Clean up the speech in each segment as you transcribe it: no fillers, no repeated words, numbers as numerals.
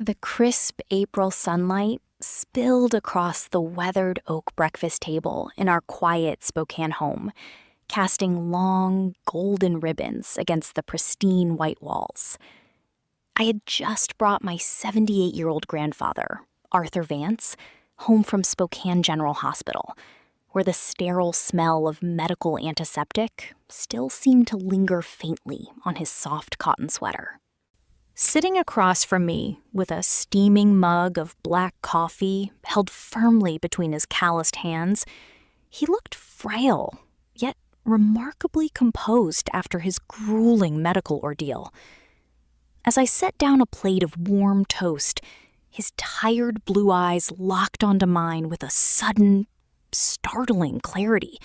The crisp April sunlight spilled across the weathered oak breakfast table in our quiet Spokane home, casting long, golden ribbons against the pristine white walls. I had just brought my 78-year-old grandfather, Arthur Vance, home from Spokane General Hospital, where the sterile smell of medical antiseptic still seemed to linger faintly on his soft cotton sweater. Sitting across from me with a steaming mug of black coffee held firmly between his calloused hands, he looked frail, yet remarkably composed after his grueling medical ordeal. As I set down a plate of warm toast, his tired blue eyes locked onto mine with a sudden, startling clarity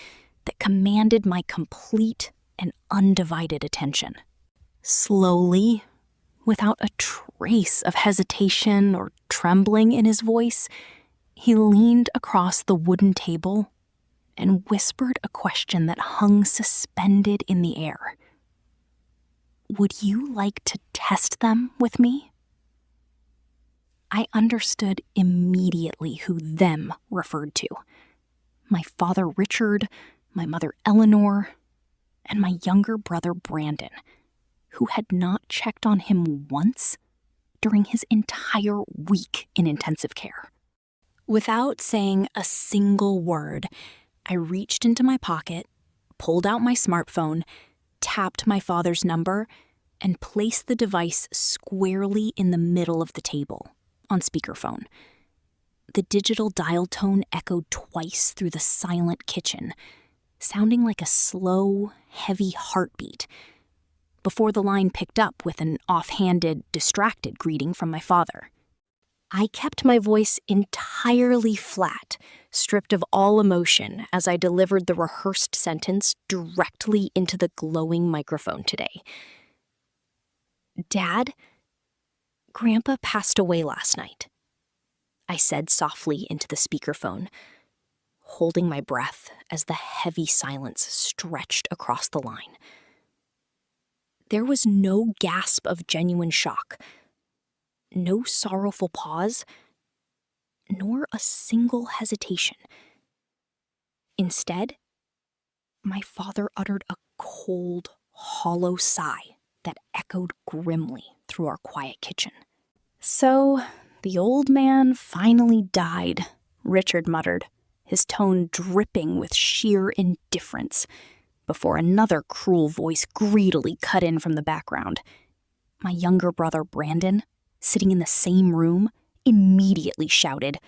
that commanded my complete and undivided attention. Slowly, without a trace of hesitation or trembling in his voice, he leaned across the wooden table and whispered a question that hung suspended in the air. "Would you like to test them with me?" I understood immediately who "them" referred to. My father Richard, my mother Eleanor, and my younger brother Brandon, who had not checked on him once during his entire week in intensive care. Without saying a single word, I reached into my pocket, pulled out my smartphone, tapped my father's number, and placed the device squarely in the middle of the table, on speakerphone. The digital dial tone echoed twice through the silent kitchen, sounding like a slow, heavy heartbeat, before the line picked up with an offhanded, distracted greeting from my father. I kept my voice entirely flat, stripped of all emotion, as I delivered the rehearsed sentence directly into the glowing microphone today. "Dad, Grandpa passed away last night," I said softly into the speakerphone, holding my breath as the heavy silence stretched across the line. There was no gasp of genuine shock, no sorrowful pause, nor a single hesitation. Instead, my father uttered a cold, hollow sigh that echoed grimly through our quiet kitchen. "So, the old man finally died," Richard muttered, his tone dripping with sheer indifference, before another cruel voice greedily cut in from the background. My younger brother Brandon, sitting in the same room, immediately shouted,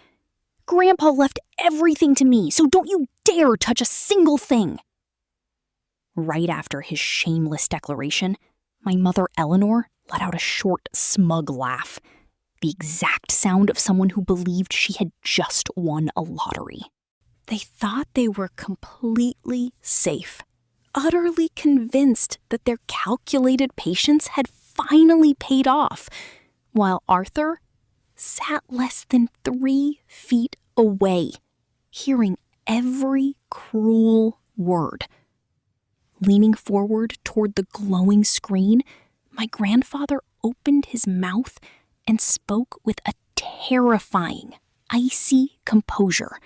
"Grandpa left everything to me, so don't you dare touch a single thing!" Right after his shameless declaration, my mother Eleanor let out a short, smug laugh, the exact sound of someone who believed she had just won a lottery. They thought they were completely safe, utterly convinced that their calculated patience had finally paid off, while Arthur sat less than 3 feet away, hearing every cruel word. Leaning forward toward the glowing screen, my grandfather opened his mouth and spoke with a terrifying, icy composure.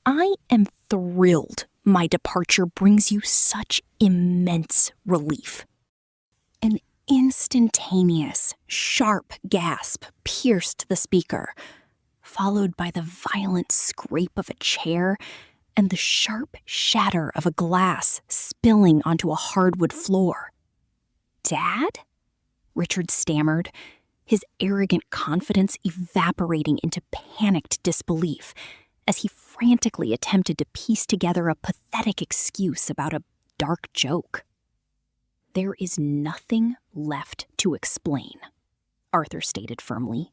"I am thrilled my departure brings you such immense relief." An instantaneous, sharp gasp pierced the speaker, followed by the violent scrape of a chair and the sharp shatter of a glass spilling onto a hardwood floor. "Dad?" Richard stammered, his arrogant confidence evaporating into panicked disbelief as he frantically attempted to piece together a pathetic excuse about a dark joke. "There is nothing left to explain," Arthur stated firmly,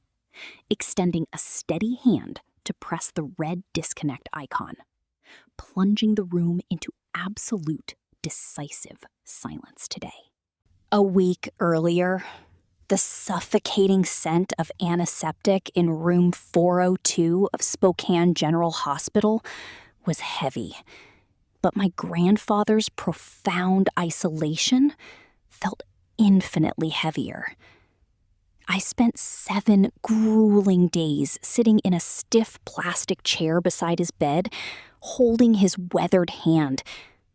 extending a steady hand to press the red disconnect icon, plunging the room into absolute, decisive silence today. A week earlier, the suffocating scent of antiseptic in room 402 of Spokane General Hospital was heavy, but my grandfather's profound isolation felt infinitely heavier. I spent 7 grueling days sitting in a stiff plastic chair beside his bed, holding his weathered hand,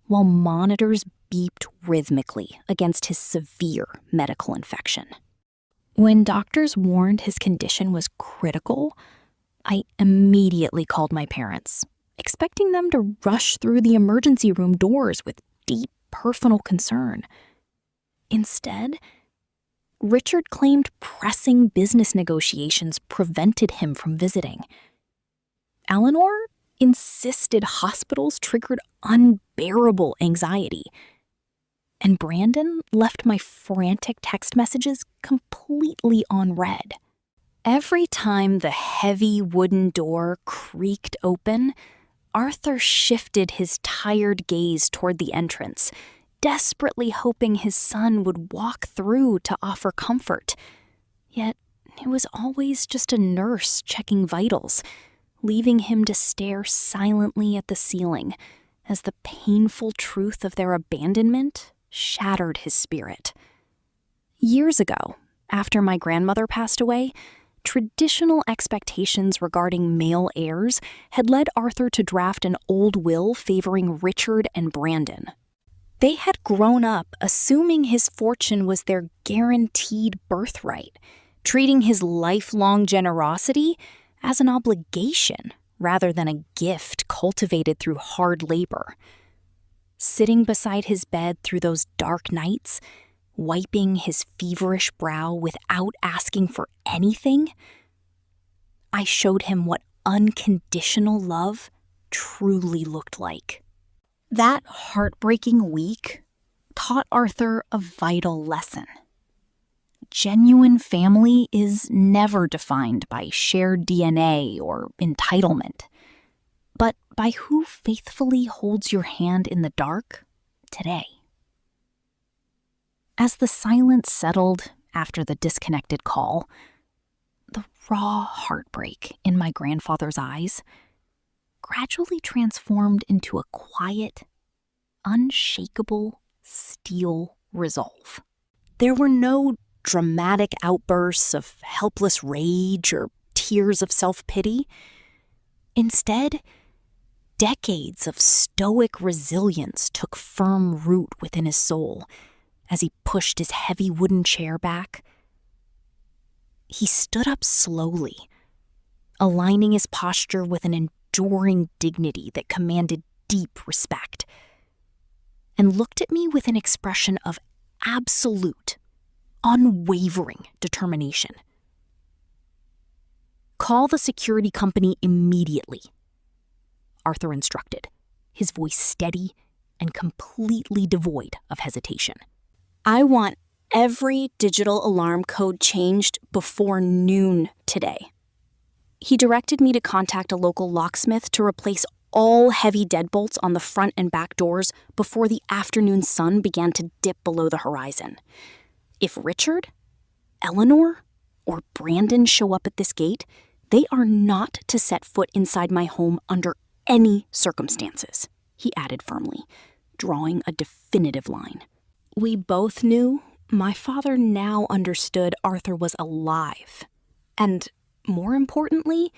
while monitors beeped rhythmically against his severe medical infection. When doctors warned his condition was critical, I immediately called my parents, expecting them to rush through the emergency room doors with deep personal concern. Instead, Richard claimed pressing business negotiations prevented him from visiting. Eleanor insisted hospitals triggered unbearable anxiety. And Brandon left my frantic text messages completely unread. Every time the heavy wooden door creaked open, Arthur shifted his tired gaze toward the entrance, desperately hoping his son would walk through to offer comfort. Yet it was always just a nurse checking vitals, leaving him to stare silently at the ceiling as the painful truth of their abandonment shattered his spirit. Years ago, after my grandmother passed away, traditional expectations regarding male heirs had led Arthur to draft an old will favoring Richard and Brandon. They had grown up assuming his fortune was their guaranteed birthright, treating his lifelong generosity as an obligation rather than a gift cultivated through hard labor. Sitting beside his bed through those dark nights, wiping his feverish brow without asking for anything, I showed him what unconditional love truly looked like. That heartbreaking week taught Arthur a vital lesson. Genuine family is never defined by shared DNA or entitlement, but by who faithfully holds your hand in the dark today. As the silence settled after the disconnected call, the raw heartbreak in my grandfather's eyes gradually transformed into a quiet, unshakable steel resolve. There were no dramatic outbursts of helpless rage or tears of self-pity. Instead, decades of stoic resilience took firm root within his soul as he pushed his heavy wooden chair back. He stood up slowly, aligning his posture with an enduring dignity that commanded deep respect, and looked at me with an expression of absolute, unwavering determination. "Call the security company immediately," Arthur instructed, his voice steady and completely devoid of hesitation. "I want every digital alarm code changed before noon today." He directed me to contact a local locksmith to replace all heavy deadbolts on the front and back doors before the afternoon sun began to dip below the horizon. If Richard, Eleanor, or Brandon show up at this gate, they are not to set foot inside my home under any circumstances, he added firmly, drawing a definitive line. We both knew my father now understood Arthur was alive, and more importantly,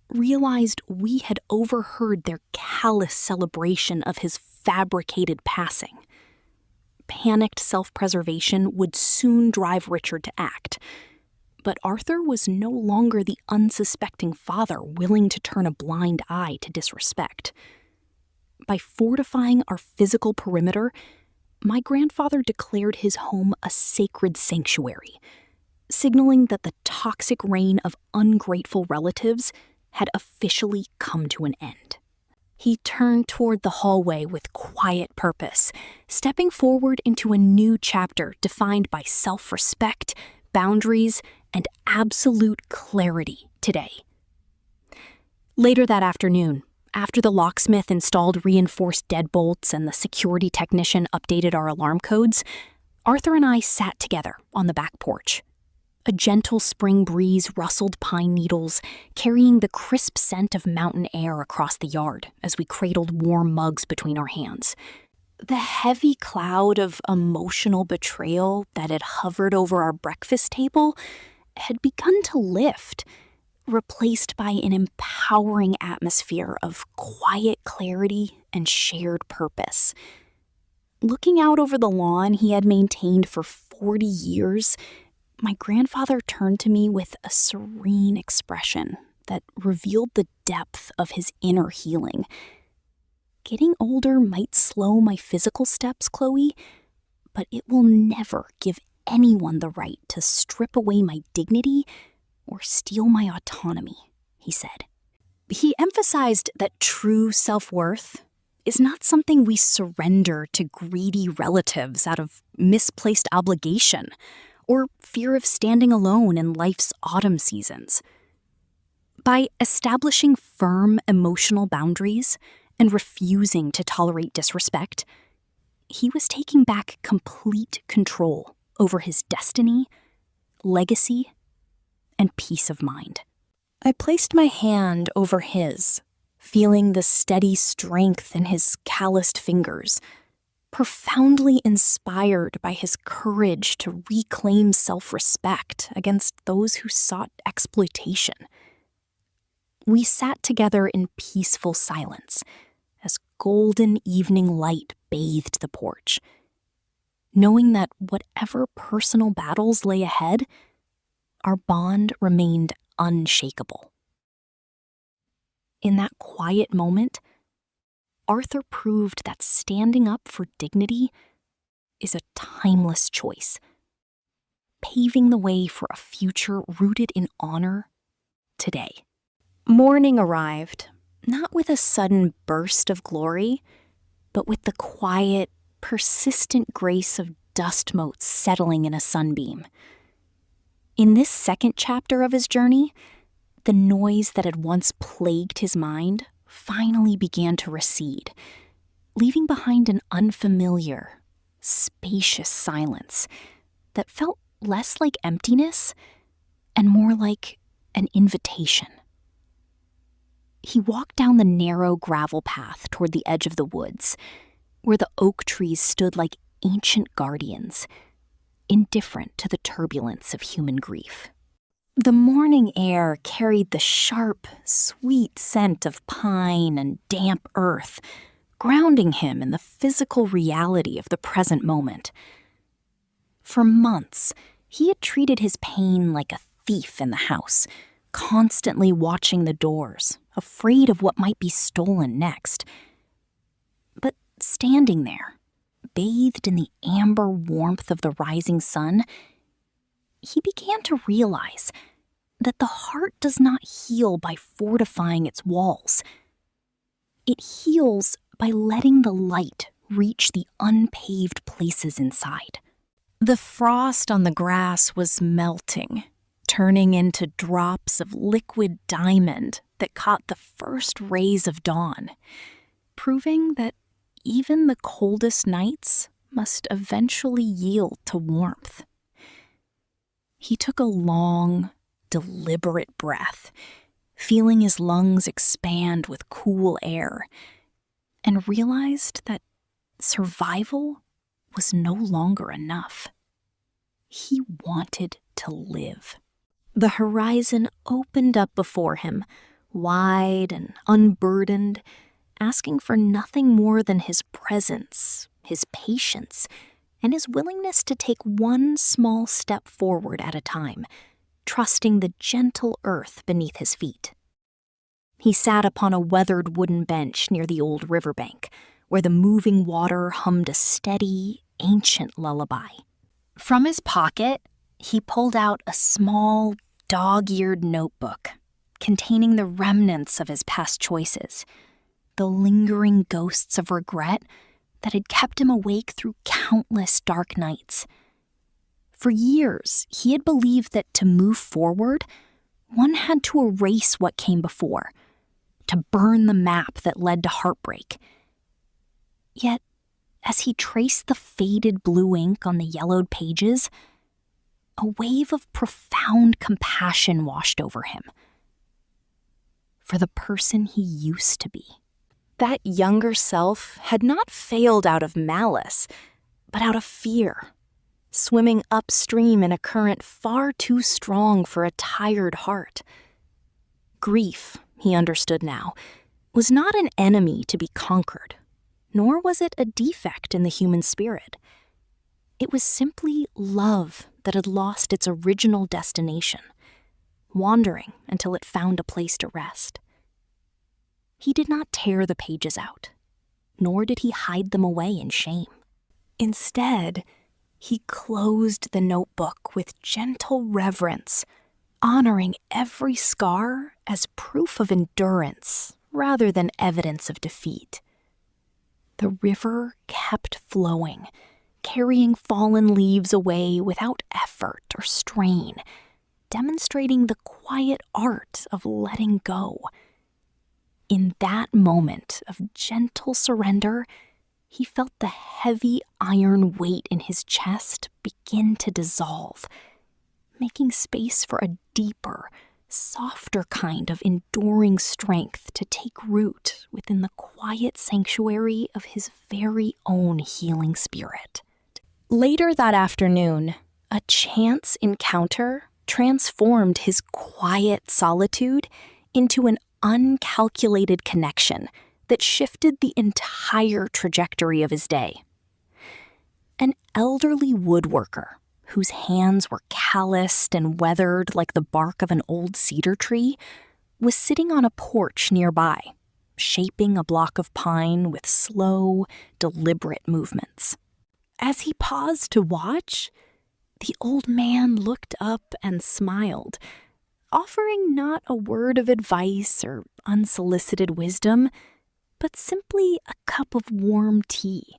realized we had overheard their callous celebration of his fabricated passing. Panicked self-preservation would soon drive Richard to act, but Arthur was no longer the unsuspecting father willing to turn a blind eye to disrespect. By fortifying our physical perimeter, my grandfather declared his home a sacred sanctuary, signaling that the toxic reign of ungrateful relatives had officially come to an end. He turned toward the hallway with quiet purpose, stepping forward into a new chapter defined by self-respect, boundaries, and absolute clarity today. Later that afternoon, after the locksmith installed reinforced deadbolts and the security technician updated our alarm codes, Arthur and I sat together on the back porch. A gentle spring breeze rustled pine needles, carrying the crisp scent of mountain air across the yard as we cradled warm mugs between our hands. The heavy cloud of emotional betrayal that had hovered over our breakfast table had begun to lift, replaced by an empowering atmosphere of quiet clarity and shared purpose. Looking out over the lawn he had maintained for 40 years, my grandfather turned to me with a serene expression that revealed the depth of his inner healing. Getting older might slow my physical steps, Chloe, but it will never give anyone the right to strip away my dignity or steal my autonomy, he said. He emphasized that true self-worth is not something we surrender to greedy relatives out of misplaced obligation or fear of standing alone in life's autumn seasons. By establishing firm emotional boundaries and refusing to tolerate disrespect, he was taking back complete control over his destiny, legacy, and peace of mind. I placed my hand over his, feeling the steady strength in his calloused fingers, profoundly inspired by his courage to reclaim self-respect against those who sought exploitation. We sat together in peaceful silence as golden evening light bathed the porch, knowing that whatever personal battles lay ahead, our bond remained unshakable. In that quiet moment, Arthur proved that standing up for dignity is a timeless choice, paving the way for a future rooted in honor today. Morning arrived, not with a sudden burst of glory, but with the quiet, persistent grace of dust motes settling in a sunbeam. In this second chapter of his journey, the noise that had once plagued his mind finally began to recede, leaving behind an unfamiliar, spacious silence that felt less like emptiness and more like an invitation. He walked down the narrow gravel path toward the edge of the woods, where the oak trees stood like ancient guardians, indifferent to the turbulence of human grief. The morning air carried the sharp, sweet scent of pine and damp earth, grounding him in the physical reality of the present moment. For months, he had treated his pain like a thief in the house, constantly watching the doors, afraid of what might be stolen next. But standing there, bathed in the amber warmth of the rising sun, he began to realize that the heart does not heal by fortifying its walls. It heals by letting the light reach the unpaved places inside. The frost on the grass was melting, turning into drops of liquid diamond that caught the first rays of dawn, proving that even the coldest nights must eventually yield to warmth. He took a long, deliberate breath, feeling his lungs expand with cool air, and realized that survival was no longer enough. He wanted to live. The horizon opened up before him, wide and unburdened, asking for nothing more than his presence, his patience, and his willingness to take one small step forward at a time, trusting the gentle earth beneath his feet. He sat upon a weathered wooden bench near the old riverbank, where the moving water hummed a steady, ancient lullaby. From his pocket, he pulled out a small, dog-eared notebook containing the remnants of his past choices, the lingering ghosts of regret that had kept him awake through countless dark nights. For years, he had believed that to move forward, one had to erase what came before, to burn the map that led to heartbreak. Yet, as he traced the faded blue ink on the yellowed pages, a wave of profound compassion washed over him. For the person he used to be. That younger self had not failed out of malice, but out of fear, swimming upstream in a current far too strong for a tired heart. Grief, he understood now, was not an enemy to be conquered, nor was it a defect in the human spirit. It was simply love that had lost its original destination, wandering until it found a place to rest. He did not tear the pages out, nor did he hide them away in shame. Instead, he closed the notebook with gentle reverence, honoring every scar as proof of endurance rather than evidence of defeat. The river kept flowing, carrying fallen leaves away without effort or strain, demonstrating the quiet art of letting go. In that moment of gentle surrender, he felt the heavy iron weight in his chest begin to dissolve, making space for a deeper, softer kind of enduring strength to take root within the quiet sanctuary of his very own healing spirit. Later that afternoon, a chance encounter transformed his quiet solitude into an uncalculated connection that shifted the entire trajectory of his day. An elderly woodworker whose hands were calloused and weathered like the bark of an old cedar tree was sitting on a porch nearby, shaping a block of pine with slow, deliberate movements. As he paused to watch, the old man looked up and smiled, offering not a word of advice or unsolicited wisdom, but simply a cup of warm tea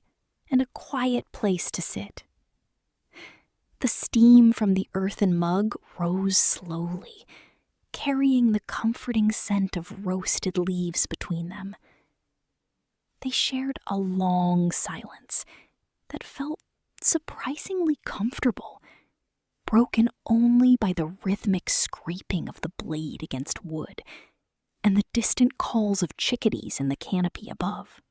and a quiet place to sit. The steam from the earthen mug rose slowly, carrying the comforting scent of roasted leaves between them. They shared a long silence that felt surprisingly comfortable, broken only by the rhythmic scraping of the blade against wood and the distant calls of chickadees in the canopy above.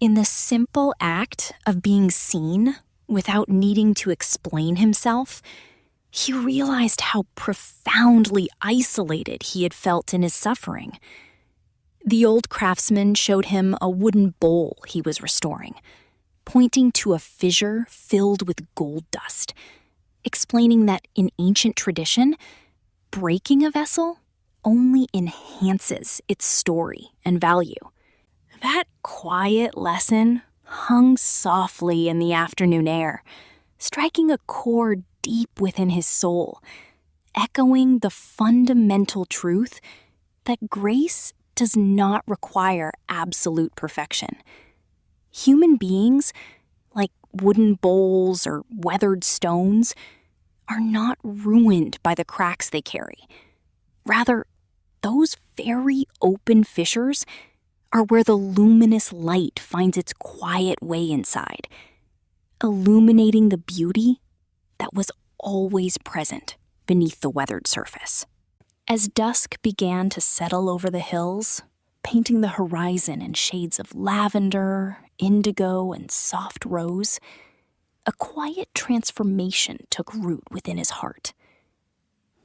In the simple act of being seen without needing to explain himself, he realized how profoundly isolated he had felt in his suffering. The old craftsman showed him a wooden bowl he was restoring, pointing to a fissure filled with gold dust, explaining that in ancient tradition, breaking a vessel only enhances its story and value. That quiet lesson hung softly in the afternoon air, striking a chord deep within his soul, echoing the fundamental truth that grace does not require absolute perfection. Human beings, like wooden bowls or weathered stones, are not ruined by the cracks they carry. Rather, those very open fissures are where the luminous light finds its quiet way inside, illuminating the beauty that was always present beneath the weathered surface. As dusk began to settle over the hills, painting the horizon in shades of lavender, indigo, and soft rose, a quiet transformation took root within his heart.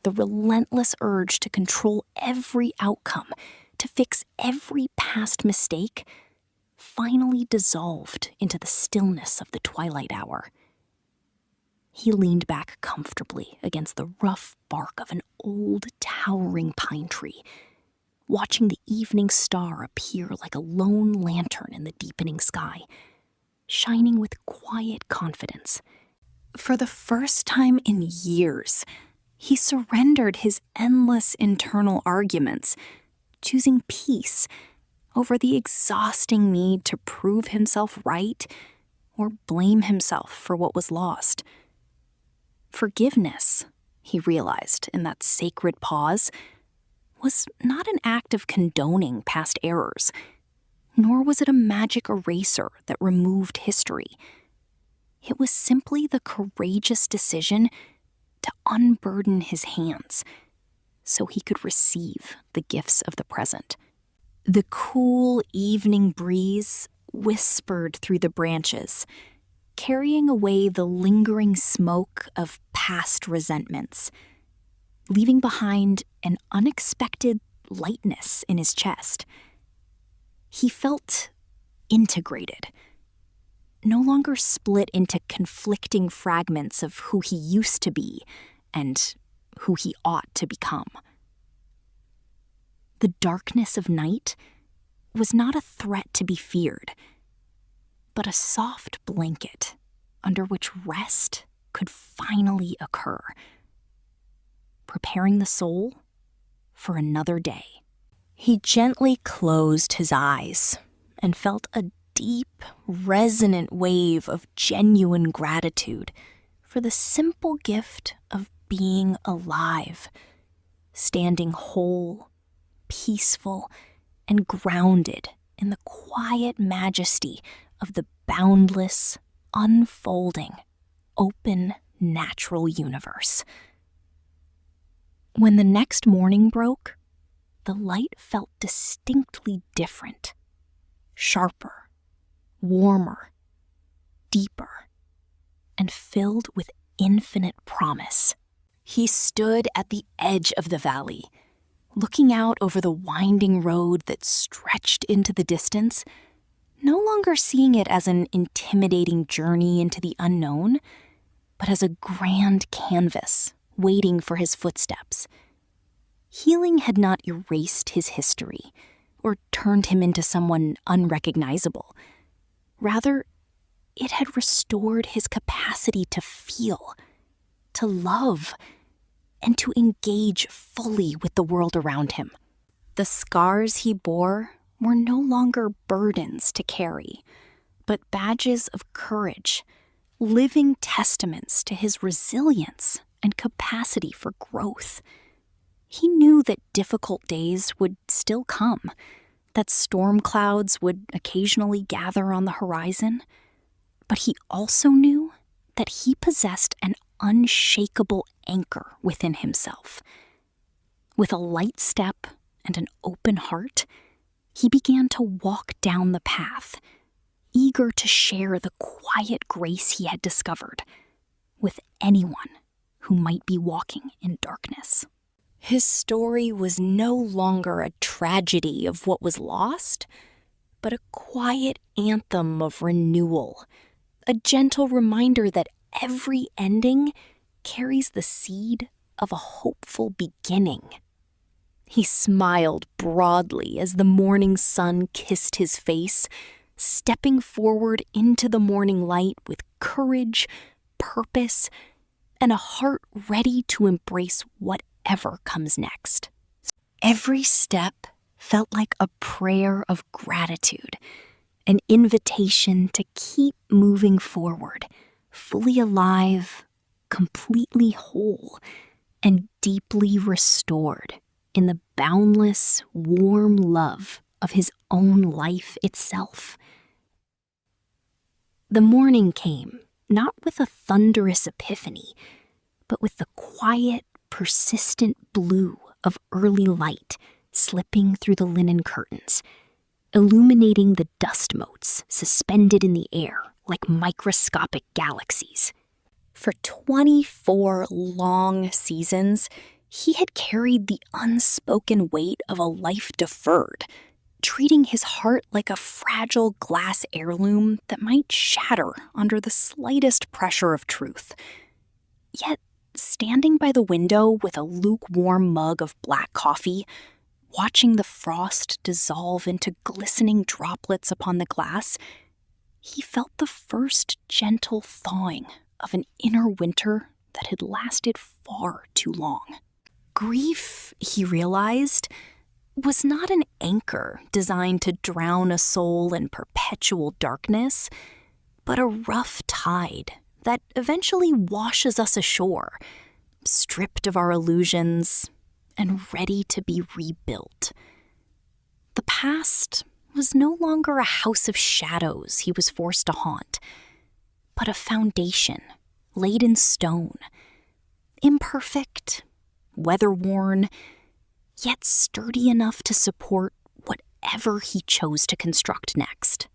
The relentless urge to control every outcome, to fix every past mistake, finally dissolved into the stillness of the twilight hour. He leaned back comfortably against the rough bark of an old, towering pine tree, watching the evening star appear like a lone lantern in the deepening sky, shining with quiet confidence. For the first time in years, he surrendered his endless internal arguments, choosing peace over the exhausting need to prove himself right or blame himself for what was lost. Forgiveness, he realized in that sacred pause, was not an act of condoning past errors, nor was it a magic eraser that removed history. It was simply the courageous decision to unburden his hands so he could receive the gifts of the present. The cool evening breeze whispered through the branches, carrying away the lingering smoke of past resentments, leaving behind an unexpected lightness in his chest. He felt integrated, no longer split into conflicting fragments of who he used to be and who he ought to become. The darkness of night was not a threat to be feared, but a soft blanket under which rest could finally occur, preparing the soul for another day. He gently closed his eyes and felt a deep, resonant wave of genuine gratitude for the simple gift of being alive, standing whole, peaceful, and grounded in the quiet majesty of the boundless, unfolding, open, natural universe. When the next morning broke, the light felt distinctly different, sharper, warmer, deeper, and filled with infinite promise. He stood at the edge of the valley, looking out over the winding road that stretched into the distance, no longer seeing it as an intimidating journey into the unknown, but as a grand canvas waiting for his footsteps. Healing had not erased his history or turned him into someone unrecognizable. Rather, it had restored his capacity to feel, to love, and to engage fully with the world around him. The scars he bore were no longer burdens to carry, but badges of courage, living testaments to his resilience and capacity for growth. He knew that difficult days would still come, that storm clouds would occasionally gather on the horizon, but he also knew that he possessed an unshakable anchor within himself. With a light step and an open heart, he began to walk down the path, eager to share the quiet grace he had discovered with anyone who might be walking in darkness. His story was no longer a tragedy of what was lost, but a quiet anthem of renewal, a gentle reminder that every ending carries the seed of a hopeful beginning. He smiled broadly as the morning sun kissed his face, stepping forward into the morning light with courage, purpose, and a heart ready to embrace whatever comes next. Every step felt like a prayer of gratitude, an invitation to keep moving forward, fully alive, completely whole, and deeply restored in the boundless, warm love of his own life itself. The morning came, not with a thunderous epiphany, but with the quiet, persistent blue of early light slipping through the linen curtains, illuminating the dust motes suspended in the air like microscopic galaxies. For 24 long seasons, he had carried the unspoken weight of a life deferred, treating his heart like a fragile glass heirloom that might shatter under the slightest pressure of truth. Yet, standing by the window with a lukewarm mug of black coffee, watching the frost dissolve into glistening droplets upon the glass, he felt the first gentle thawing of an inner winter that had lasted far too long. Grief, he realized, was not an anchor designed to drown a soul in perpetual darkness, but a rough tide that eventually washes us ashore, stripped of our illusions and ready to be rebuilt. The past was no longer a house of shadows he was forced to haunt, but a foundation laid in stone, imperfect, weather-worn, yet sturdy enough to support whatever he chose to construct next.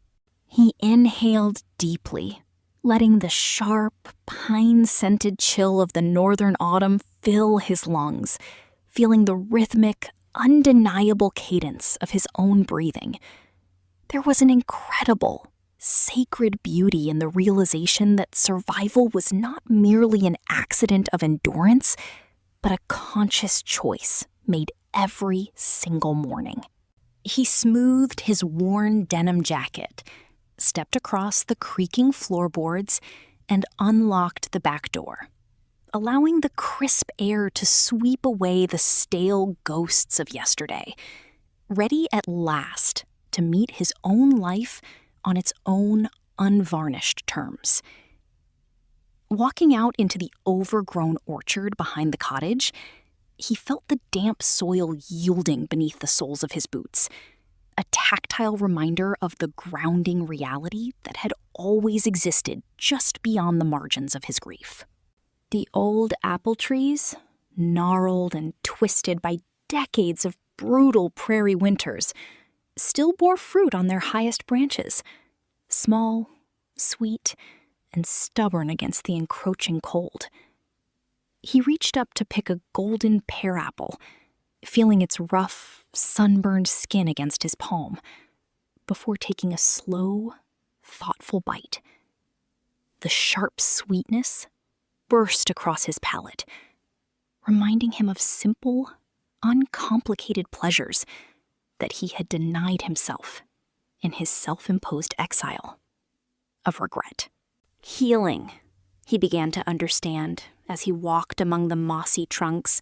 He inhaled deeply, letting the sharp, pine-scented chill of the northern autumn fill his lungs, feeling the rhythmic, undeniable cadence of his own breathing. There was an incredible, sacred beauty in the realization that survival was not merely an accident of endurance, but a conscious choice made every single morning. He smoothed his worn denim jacket, stepped across the creaking floorboards, and unlocked the back door, allowing the crisp air to sweep away the stale ghosts of yesterday, ready at last to meet his own life on its own unvarnished terms. Walking out into the overgrown orchard behind the cottage, he felt the damp soil yielding beneath the soles of his boots, a tactile reminder of the grounding reality that had always existed just beyond the margins of his grief. The old apple trees, gnarled and twisted by decades of brutal prairie winters, still bore fruit on their highest branches, small, sweet, and stubborn against the encroaching cold. He reached up to pick a golden pear apple, feeling its rough, sunburned skin against his palm, before taking a slow, thoughtful bite. The sharp sweetness burst across his palate, reminding him of simple, uncomplicated pleasures that he had denied himself in his self-imposed exile of regret. Healing, he began to understand as he walked among the mossy trunks,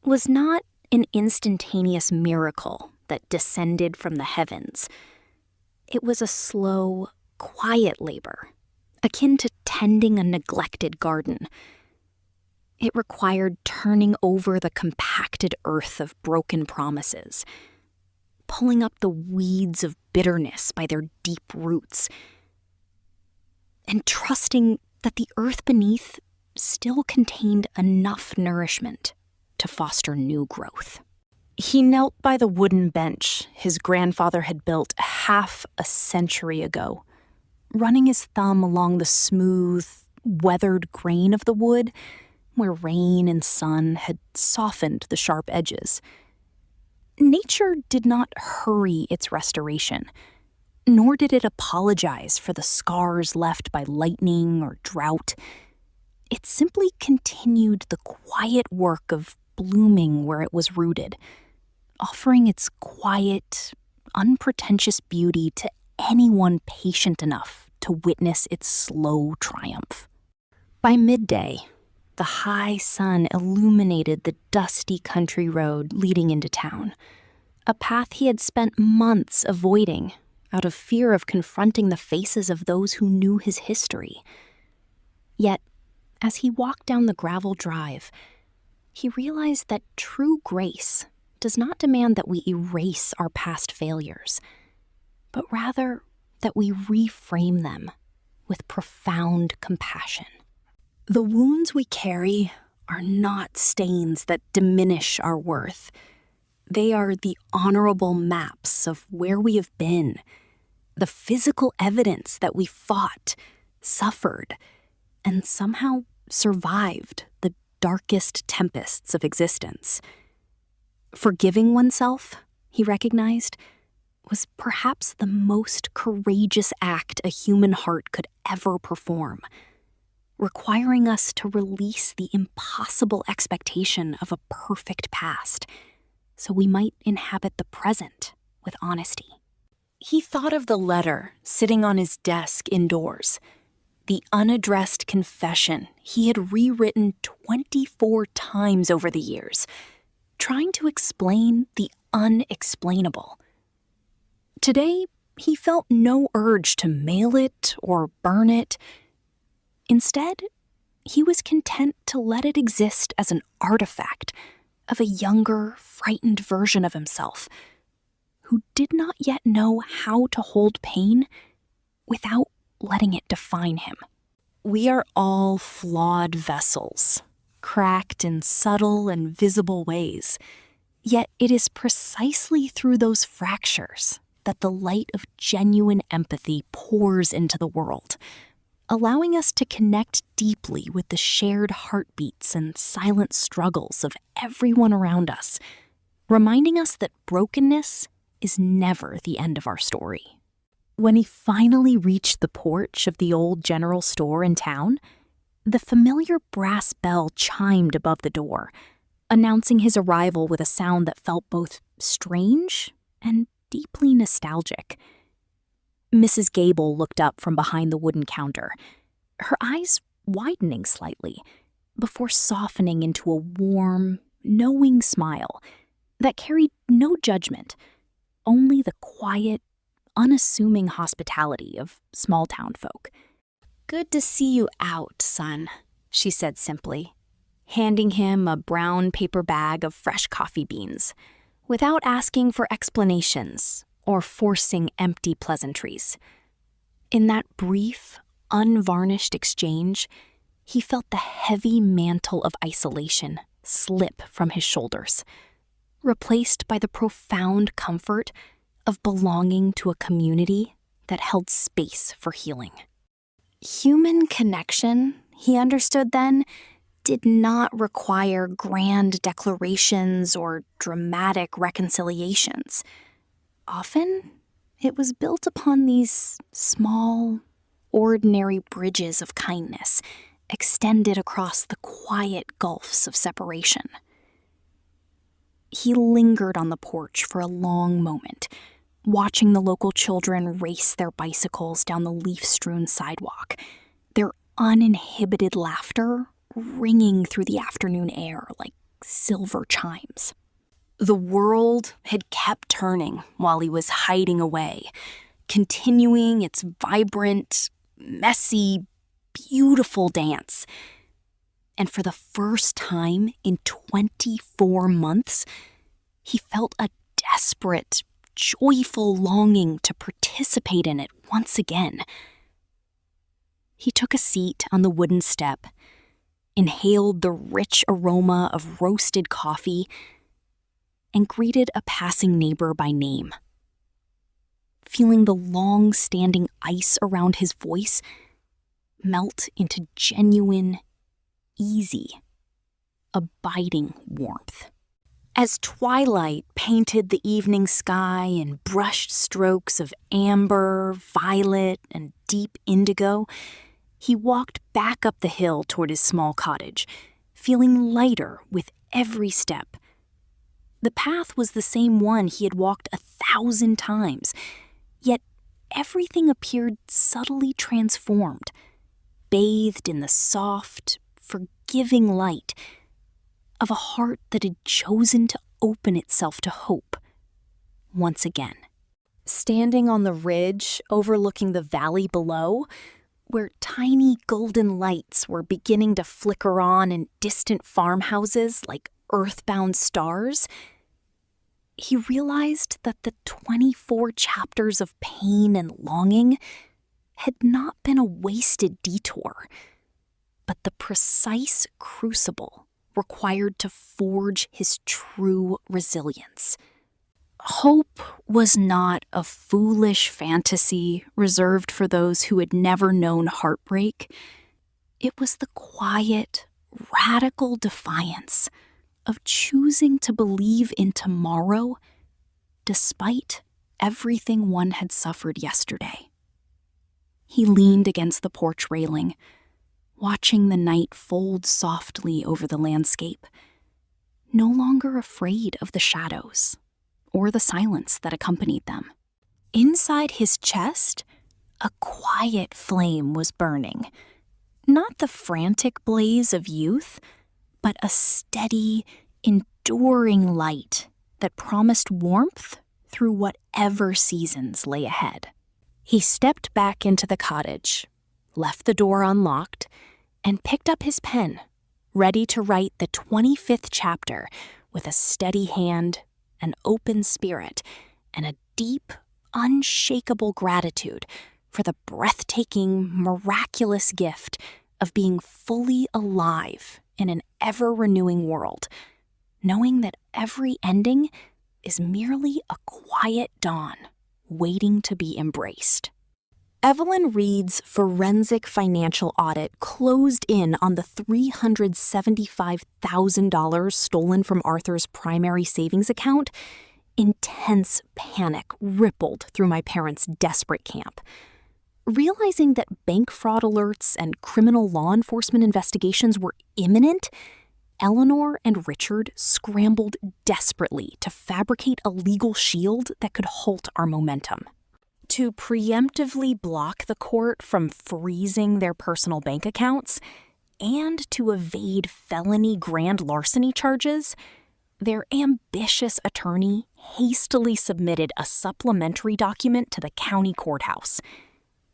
was not an instantaneous miracle that descended from the heavens. It was a slow, quiet labor, akin to tending a neglected garden. It required turning over the compacted earth of broken promises, pulling up the weeds of bitterness by their deep roots, and trusting that the earth beneath still contained enough nourishment to foster new growth. He knelt by the wooden bench his grandfather had built half a century ago, running his thumb along the smooth, weathered grain of the wood where rain and sun had softened the sharp edges. Nature did not hurry its restoration, nor did it apologize for the scars left by lightning or drought. It simply continued the quiet work of blooming where it was rooted, offering its quiet, unpretentious beauty to anyone patient enough to witness its slow triumph. By midday, the high sun illuminated the dusty country road leading into town, a path he had spent months avoiding out of fear of confronting the faces of those who knew his history. Yet, as he walked down the gravel drive, he realized that true grace does not demand that we erase our past failures, but rather that we reframe them with profound compassion. The wounds we carry are not stains that diminish our worth. They are the honorable maps of where we have been, the physical evidence that we fought, suffered, and somehow survived the darkest tempests of existence. Forgiving oneself, he recognized, was perhaps the most courageous act a human heart could ever perform, requiring us to release the impossible expectation of a perfect past, so we might inhabit the present with honesty. He thought of the letter sitting on his desk indoors, the unaddressed confession he had rewritten 24 times over the years, trying to explain the unexplainable. Today, he felt no urge to mail it or burn it. Instead, he was content to let it exist as an artifact of a younger, frightened version of himself, who did not yet know how to hold pain without letting it define him. We are all flawed vessels, cracked in subtle and visible ways, yet it is precisely through those fractures that the light of genuine empathy pours into the world, allowing us to connect deeply with the shared heartbeats and silent struggles of everyone around us, reminding us that brokenness is never the end of our story. When he finally reached the porch of the old general store in town, the familiar brass bell chimed above the door, announcing his arrival with a sound that felt both strange and deeply nostalgic. Mrs. Gable looked up from behind the wooden counter, her eyes widening slightly, before softening into a warm, knowing smile that carried no judgment, only the quiet, unassuming hospitality of small-town folk. "Good to see you out, son," she said simply, handing him a brown paper bag of fresh coffee beans, without asking for explanations or forcing empty pleasantries. In that brief, unvarnished exchange, he felt the heavy mantle of isolation slip from his shoulders, replaced by the profound comfort of belonging to a community that held space for healing. Human connection, he understood then, did not require grand declarations or dramatic reconciliations. Often, it was built upon these small, ordinary bridges of kindness extended across the quiet gulfs of separation. He lingered on the porch for a long moment, watching the local children race their bicycles down the leaf-strewn sidewalk, their uninhibited laughter ringing through the afternoon air like silver chimes. The world had kept turning while he was hiding away, continuing its vibrant, messy, beautiful dance. And for the first time in 24 months, he felt a desperate, joyful longing to participate in it once again. He took a seat on the wooden step, inhaled the rich aroma of roasted coffee, and greeted a passing neighbor by name. Feeling the long-standing ice around his voice melt into genuine, easy, abiding warmth. As twilight painted the evening sky in brushed strokes of amber, violet, and deep indigo, he walked back up the hill toward his small cottage, feeling lighter with every step. The path was the same one he had walked 1,000 times, yet everything appeared subtly transformed, bathed in the soft, forgiving light of a heart that had chosen to open itself to hope once again. Standing on the ridge overlooking the valley below, where tiny golden lights were beginning to flicker on in distant farmhouses like earthbound stars, he realized that the 24 chapters of pain and longing had not been a wasted detour, but the precise crucible required to forge his true resilience. Hope was not a foolish fantasy reserved for those who had never known heartbreak. It was the quiet, radical defiance of choosing to believe in tomorrow despite everything one had suffered yesterday. He leaned against the porch railing, watching the night fold softly over the landscape, no longer afraid of the shadows or the silence that accompanied them. Inside his chest, a quiet flame was burning, not the frantic blaze of youth, but a steady, enduring light that promised warmth through whatever seasons lay ahead. He stepped back into the cottage, left the door unlocked, and picked up his pen, ready to write the 25th chapter with a steady hand, an open spirit, and a deep, unshakable gratitude for the breathtaking, miraculous gift of being fully alive in an ever-renewing world, knowing that every ending is merely a quiet dawn waiting to be embraced. Evelyn Reed's forensic financial audit closed in on the $375,000 stolen from Arthur's primary savings account. Intense panic rippled through my parents' desperate camp. Realizing that bank fraud alerts and criminal law enforcement investigations were imminent, Eleanor and Richard scrambled desperately to fabricate a legal shield that could halt our momentum. To preemptively block the court from freezing their personal bank accounts and to evade felony grand larceny charges, their ambitious attorney hastily submitted a supplementary document to the county courthouse.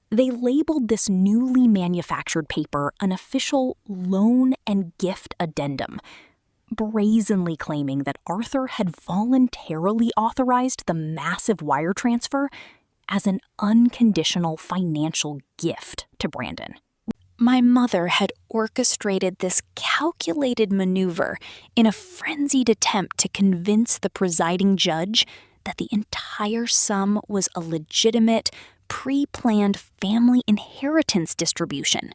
They labeled this newly manufactured paper an official loan and gift addendum, brazenly claiming that Arthur had voluntarily authorized the massive wire transfer as an unconditional financial gift to Brandon. My mother had orchestrated this calculated maneuver in a frenzied attempt to convince the presiding judge that the entire sum was a legitimate, pre-planned family inheritance distribution.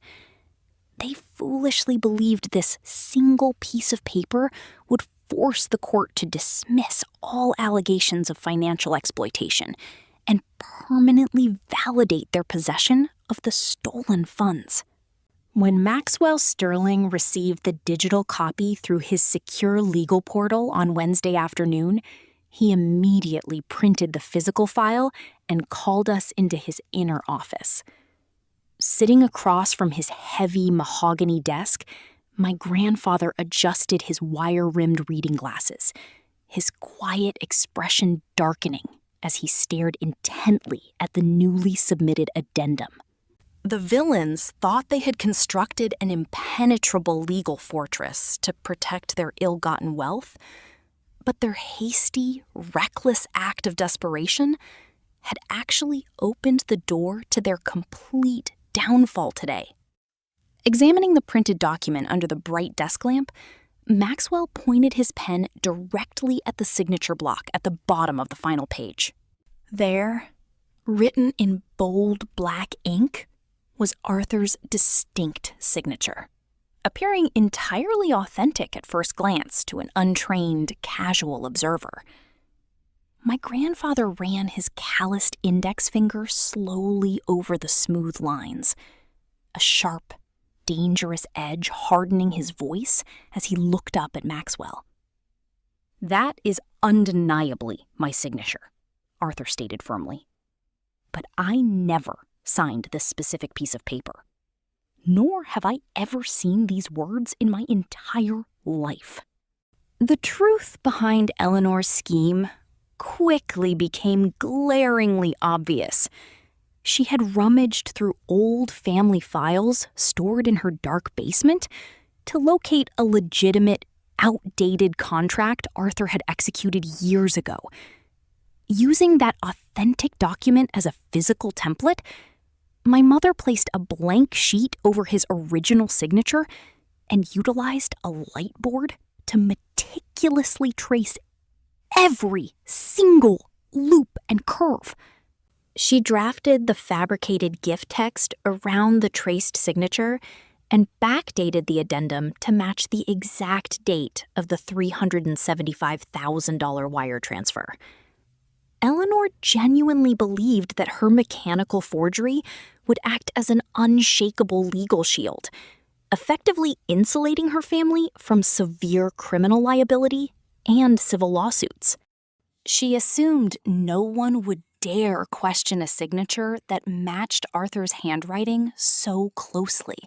They foolishly believed this single piece of paper would force the court to dismiss all allegations of financial exploitation and permanently validate their possession of the stolen funds. When Maxwell Sterling received the digital copy through his secure legal portal on Wednesday afternoon, he immediately printed the physical file and called us into his inner office. Sitting across from his heavy mahogany desk, my grandfather adjusted his wire-rimmed reading glasses, his quiet expression darkening as he stared intently at the newly submitted addendum. The villains thought they had constructed an impenetrable legal fortress to protect their ill-gotten wealth, but their hasty, reckless act of desperation had actually opened the door to their complete downfall today. Examining the printed document under the bright desk lamp, Maxwell pointed his pen directly at the signature block at the bottom of the final page. There, written in bold black ink, was Arthur's distinct signature, appearing entirely authentic at first glance to an untrained, casual observer. My grandfather ran his calloused index finger slowly over the smooth lines, a sharp, dangerous edge hardening his voice as he looked up at Maxwell. "That is undeniably my signature," Arthur stated firmly. "But I never signed this specific piece of paper, nor have I ever seen these words in my entire life." The truth behind Eleanor's scheme quickly became glaringly obvious. She had rummaged through old family files stored in her dark basement to locate a legitimate, outdated contract Arthur had executed years ago. Using that authentic document as a physical template, my mother placed a blank sheet over his original signature and utilized a light board to meticulously trace every single loop and curve. She drafted the fabricated gift text around the traced signature and backdated the addendum to match the exact date of the $375,000 wire transfer. Eleanor genuinely believed that her mechanical forgery would act as an unshakable legal shield, effectively insulating her family from severe criminal liability and civil lawsuits. She assumed no one would dare question a signature that matched Arthur's handwriting so closely,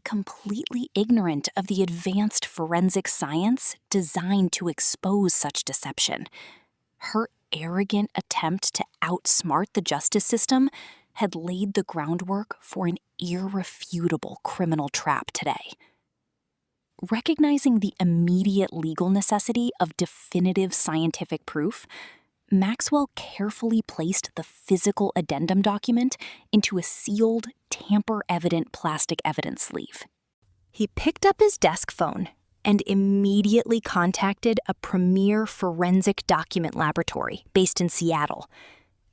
completely ignorant of the advanced forensic science designed to expose such deception. Her arrogant attempt to outsmart the justice system had laid the groundwork for an irrefutable criminal trap today. Recognizing the immediate legal necessity of definitive scientific proof, Maxwell carefully placed the physical addendum document into a sealed, tamper-evident plastic evidence sleeve. He picked up his desk phone and immediately contacted a premier forensic document laboratory based in Seattle,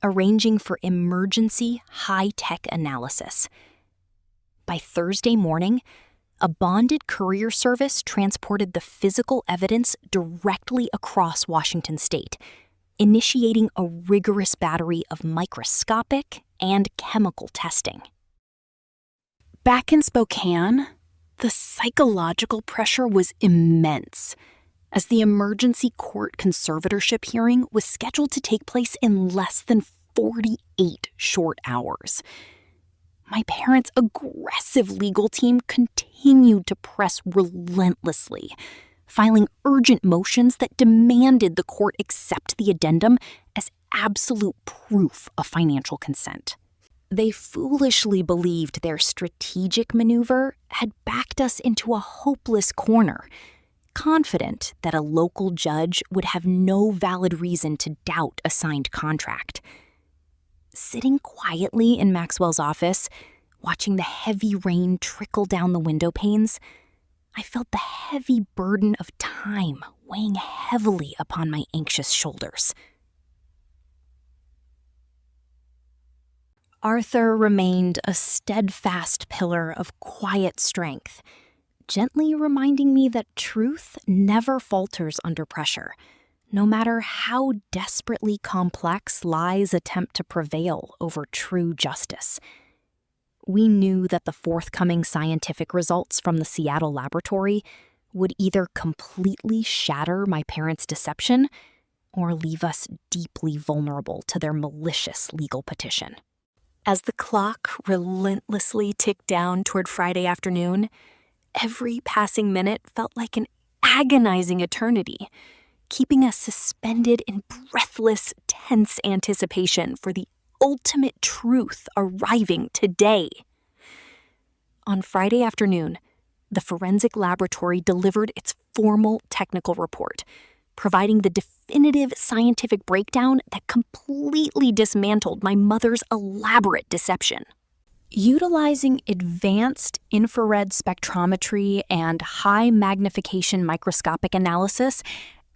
arranging for emergency high-tech analysis. By Thursday morning, a bonded courier service transported the physical evidence directly across Washington state, initiating a rigorous battery of microscopic and chemical testing. Back in Spokane, the psychological pressure was immense, as the emergency court conservatorship hearing was scheduled to take place in less than 48 short hours. My parents' aggressive legal team continued to press relentlessly, filing urgent motions that demanded the court accept the addendum as absolute proof of financial consent. They foolishly believed their strategic maneuver had backed us into a hopeless corner, confident that a local judge would have no valid reason to doubt a signed contract. Sitting quietly in Maxwell's office, watching the heavy rain trickle down the window panes, I felt the heavy burden of time weighing heavily upon my anxious shoulders. Arthur remained a steadfast pillar of quiet strength, gently reminding me that truth never falters under pressure, no matter how desperately complex lies attempt to prevail over true justice. We knew that the forthcoming scientific results from the Seattle laboratory would either completely shatter my parents' deception or leave us deeply vulnerable to their malicious legal petition. As the clock relentlessly ticked down toward Friday afternoon, every passing minute felt like an agonizing eternity, keeping us suspended in breathless, tense anticipation for the ultimate truth arriving today. On Friday afternoon, the forensic laboratory delivered its formal technical report, providing the definitive scientific breakdown that completely dismantled my mother's elaborate deception. Utilizing advanced infrared spectrometry and high magnification microscopic analysis,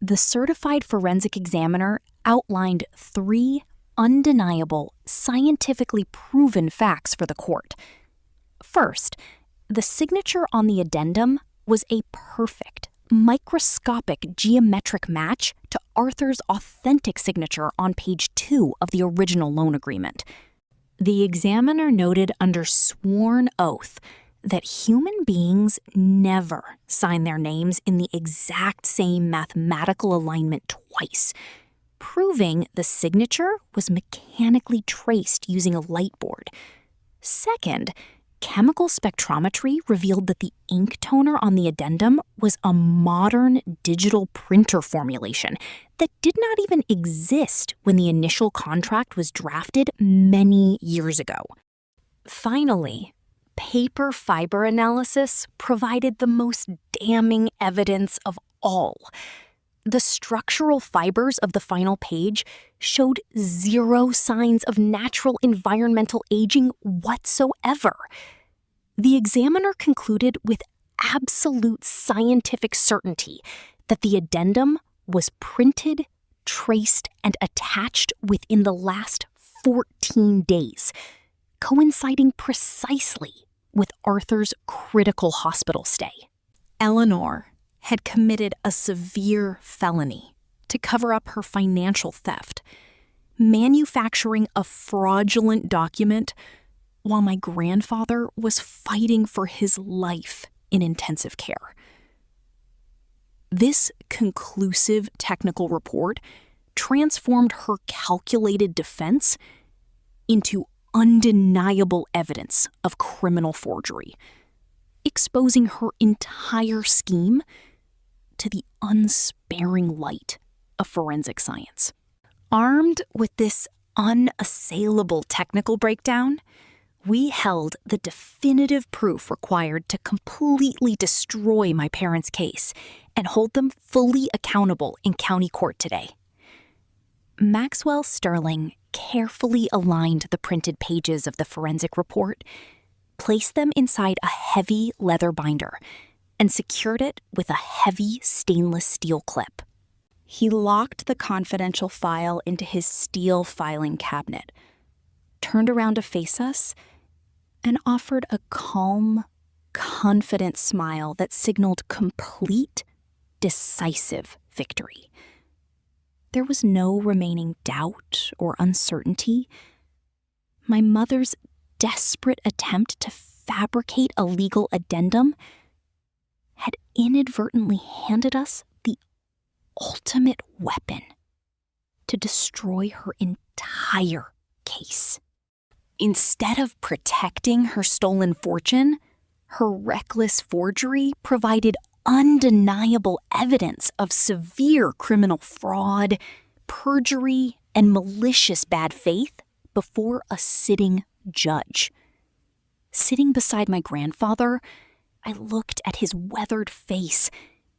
the certified forensic examiner outlined 3 undeniable, scientifically proven facts for the court. First, the signature on the addendum was a perfect, microscopic geometric match to Arthur's authentic signature on page 2 of the original loan agreement. The examiner noted under sworn oath that human beings never sign their names in the exact same mathematical alignment twice, proving the signature was mechanically traced using a light board. Second, chemical spectrometry revealed that the ink toner on the addendum was a modern digital printer formulation that did not even exist when the initial contract was drafted many years ago. Finally, paper fiber analysis provided the most damning evidence of all. The structural fibers of the final page showed 0 signs of natural environmental aging whatsoever. The examiner concluded with absolute scientific certainty that the addendum was printed, traced, and attached within the last 14 days, coinciding precisely with Arthur's critical hospital stay. Eleanor had committed a severe felony to cover up her financial theft, manufacturing a fraudulent document while my grandfather was fighting for his life in intensive care. This conclusive technical report transformed her calculated defense into undeniable evidence of criminal forgery, exposing her entire scheme to the unsparing light of forensic science. Armed with this unassailable technical breakdown, we held the definitive proof required to completely destroy my parents' case and hold them fully accountable in county court today. Maxwell Sterling carefully aligned the printed pages of the forensic report, placed them inside a heavy leather binder, and secured it with a heavy stainless steel clip. He locked the confidential file into his steel filing cabinet, turned around to face us, and offered a calm, confident smile that signaled complete, decisive victory. There was no remaining doubt or uncertainty. My mother's desperate attempt to fabricate a legal addendum had inadvertently handed us the ultimate weapon to destroy her entire case. Instead of protecting her stolen fortune, her reckless forgery provided undeniable evidence of severe criminal fraud, perjury, and malicious bad faith before a sitting judge. Sitting beside my grandfather, I looked at his weathered face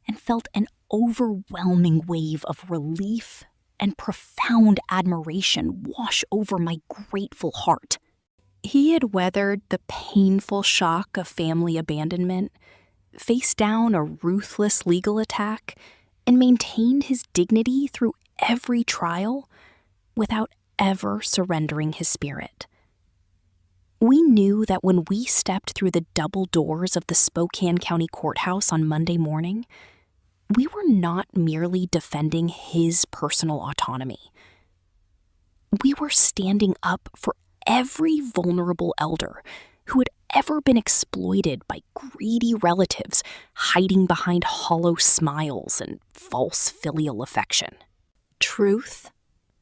and felt an overwhelming wave of relief and profound admiration wash over my grateful heart. He had weathered the painful shock of family abandonment, faced down a ruthless legal attack, and maintained his dignity through every trial without ever surrendering his spirit. We knew that when we stepped through the double doors of the Spokane County Courthouse on Monday morning, we were not merely defending his personal autonomy. We were standing up for every vulnerable elder who had ever been exploited by greedy relatives hiding behind hollow smiles and false filial affection. Truth,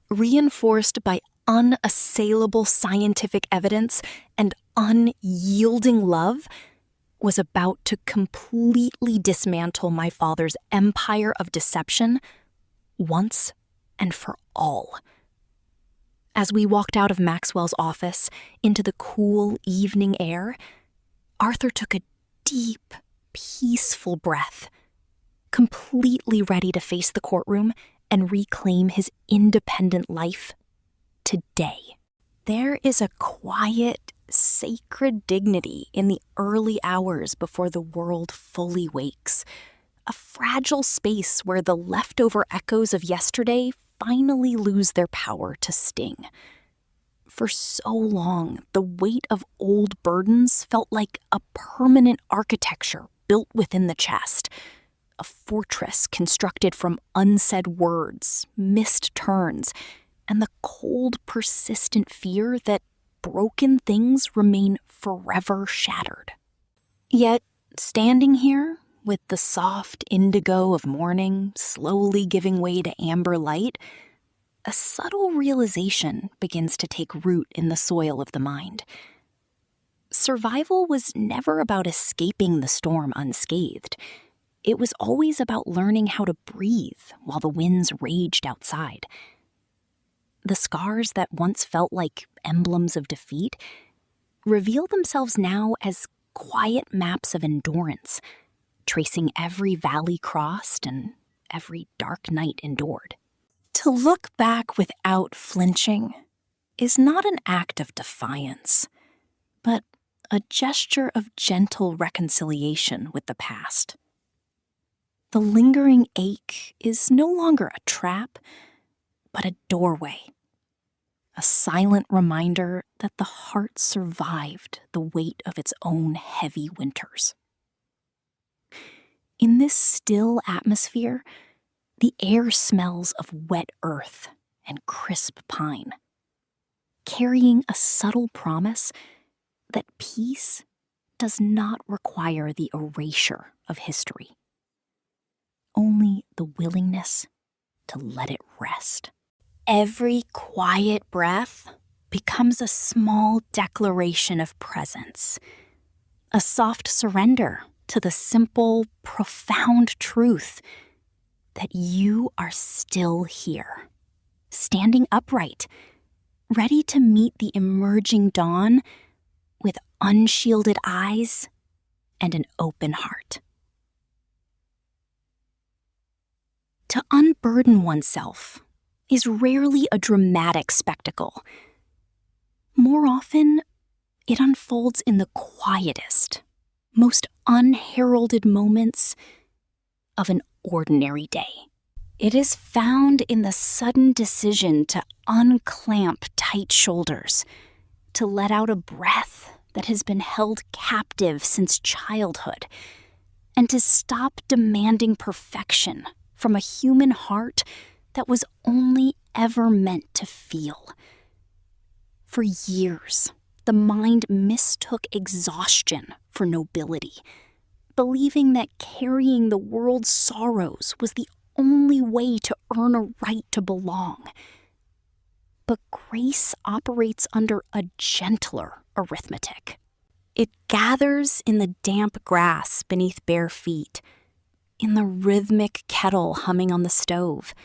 reinforced by unassailable scientific evidence and unyielding love, was about to completely dismantle my father's empire of deception once and for all. As we walked out of Maxwell's office into the cool evening air, Arthur took a deep, peaceful breath, completely ready to face the courtroom and reclaim his independent life today. There is a quiet, sacred dignity in the early hours before the world fully wakes, a fragile space where the leftover echoes of yesterday finally lose their power to sting. For so long, the weight of old burdens felt like a permanent architecture built within the chest, a fortress constructed from unsaid words, missed turns, and the cold, persistent fear that broken things remain forever shattered. Yet, standing here, with the soft indigo of morning slowly giving way to amber light, a subtle realization begins to take root in the soil of the mind. Survival was never about escaping the storm unscathed. It was always about learning how to breathe while the winds raged outside. The scars that once felt like emblems of defeat reveal themselves now as quiet maps of endurance, tracing every valley crossed and every dark night endured. To look back without flinching is not an act of defiance, but a gesture of gentle reconciliation with the past. The lingering ache is no longer a trap, but a doorway, a silent reminder that the heart survived the weight of its own heavy winters. In this still atmosphere, the air smells of wet earth and crisp pine, carrying a subtle promise that peace does not require the erasure of history, only the willingness to let it rest. Every quiet breath becomes a small declaration of presence, a soft surrender to the simple, profound truth that you are still here, standing upright, ready to meet the emerging dawn with unshielded eyes and an open heart. To unburden oneself is rarely a dramatic spectacle. More often, it unfolds in the quietest, most unheralded moments of an ordinary day. It is found in the sudden decision to unclamp tight shoulders, to let out a breath that has been held captive since childhood, and to stop demanding perfection from a human heart that was only ever meant to feel. For years, the mind mistook exhaustion for nobility, believing that carrying the world's sorrows was the only way to earn a right to belong. But grace operates under a gentler arithmetic. It gathers in the damp grass beneath bare feet, in the rhythmic kettle humming on the stove,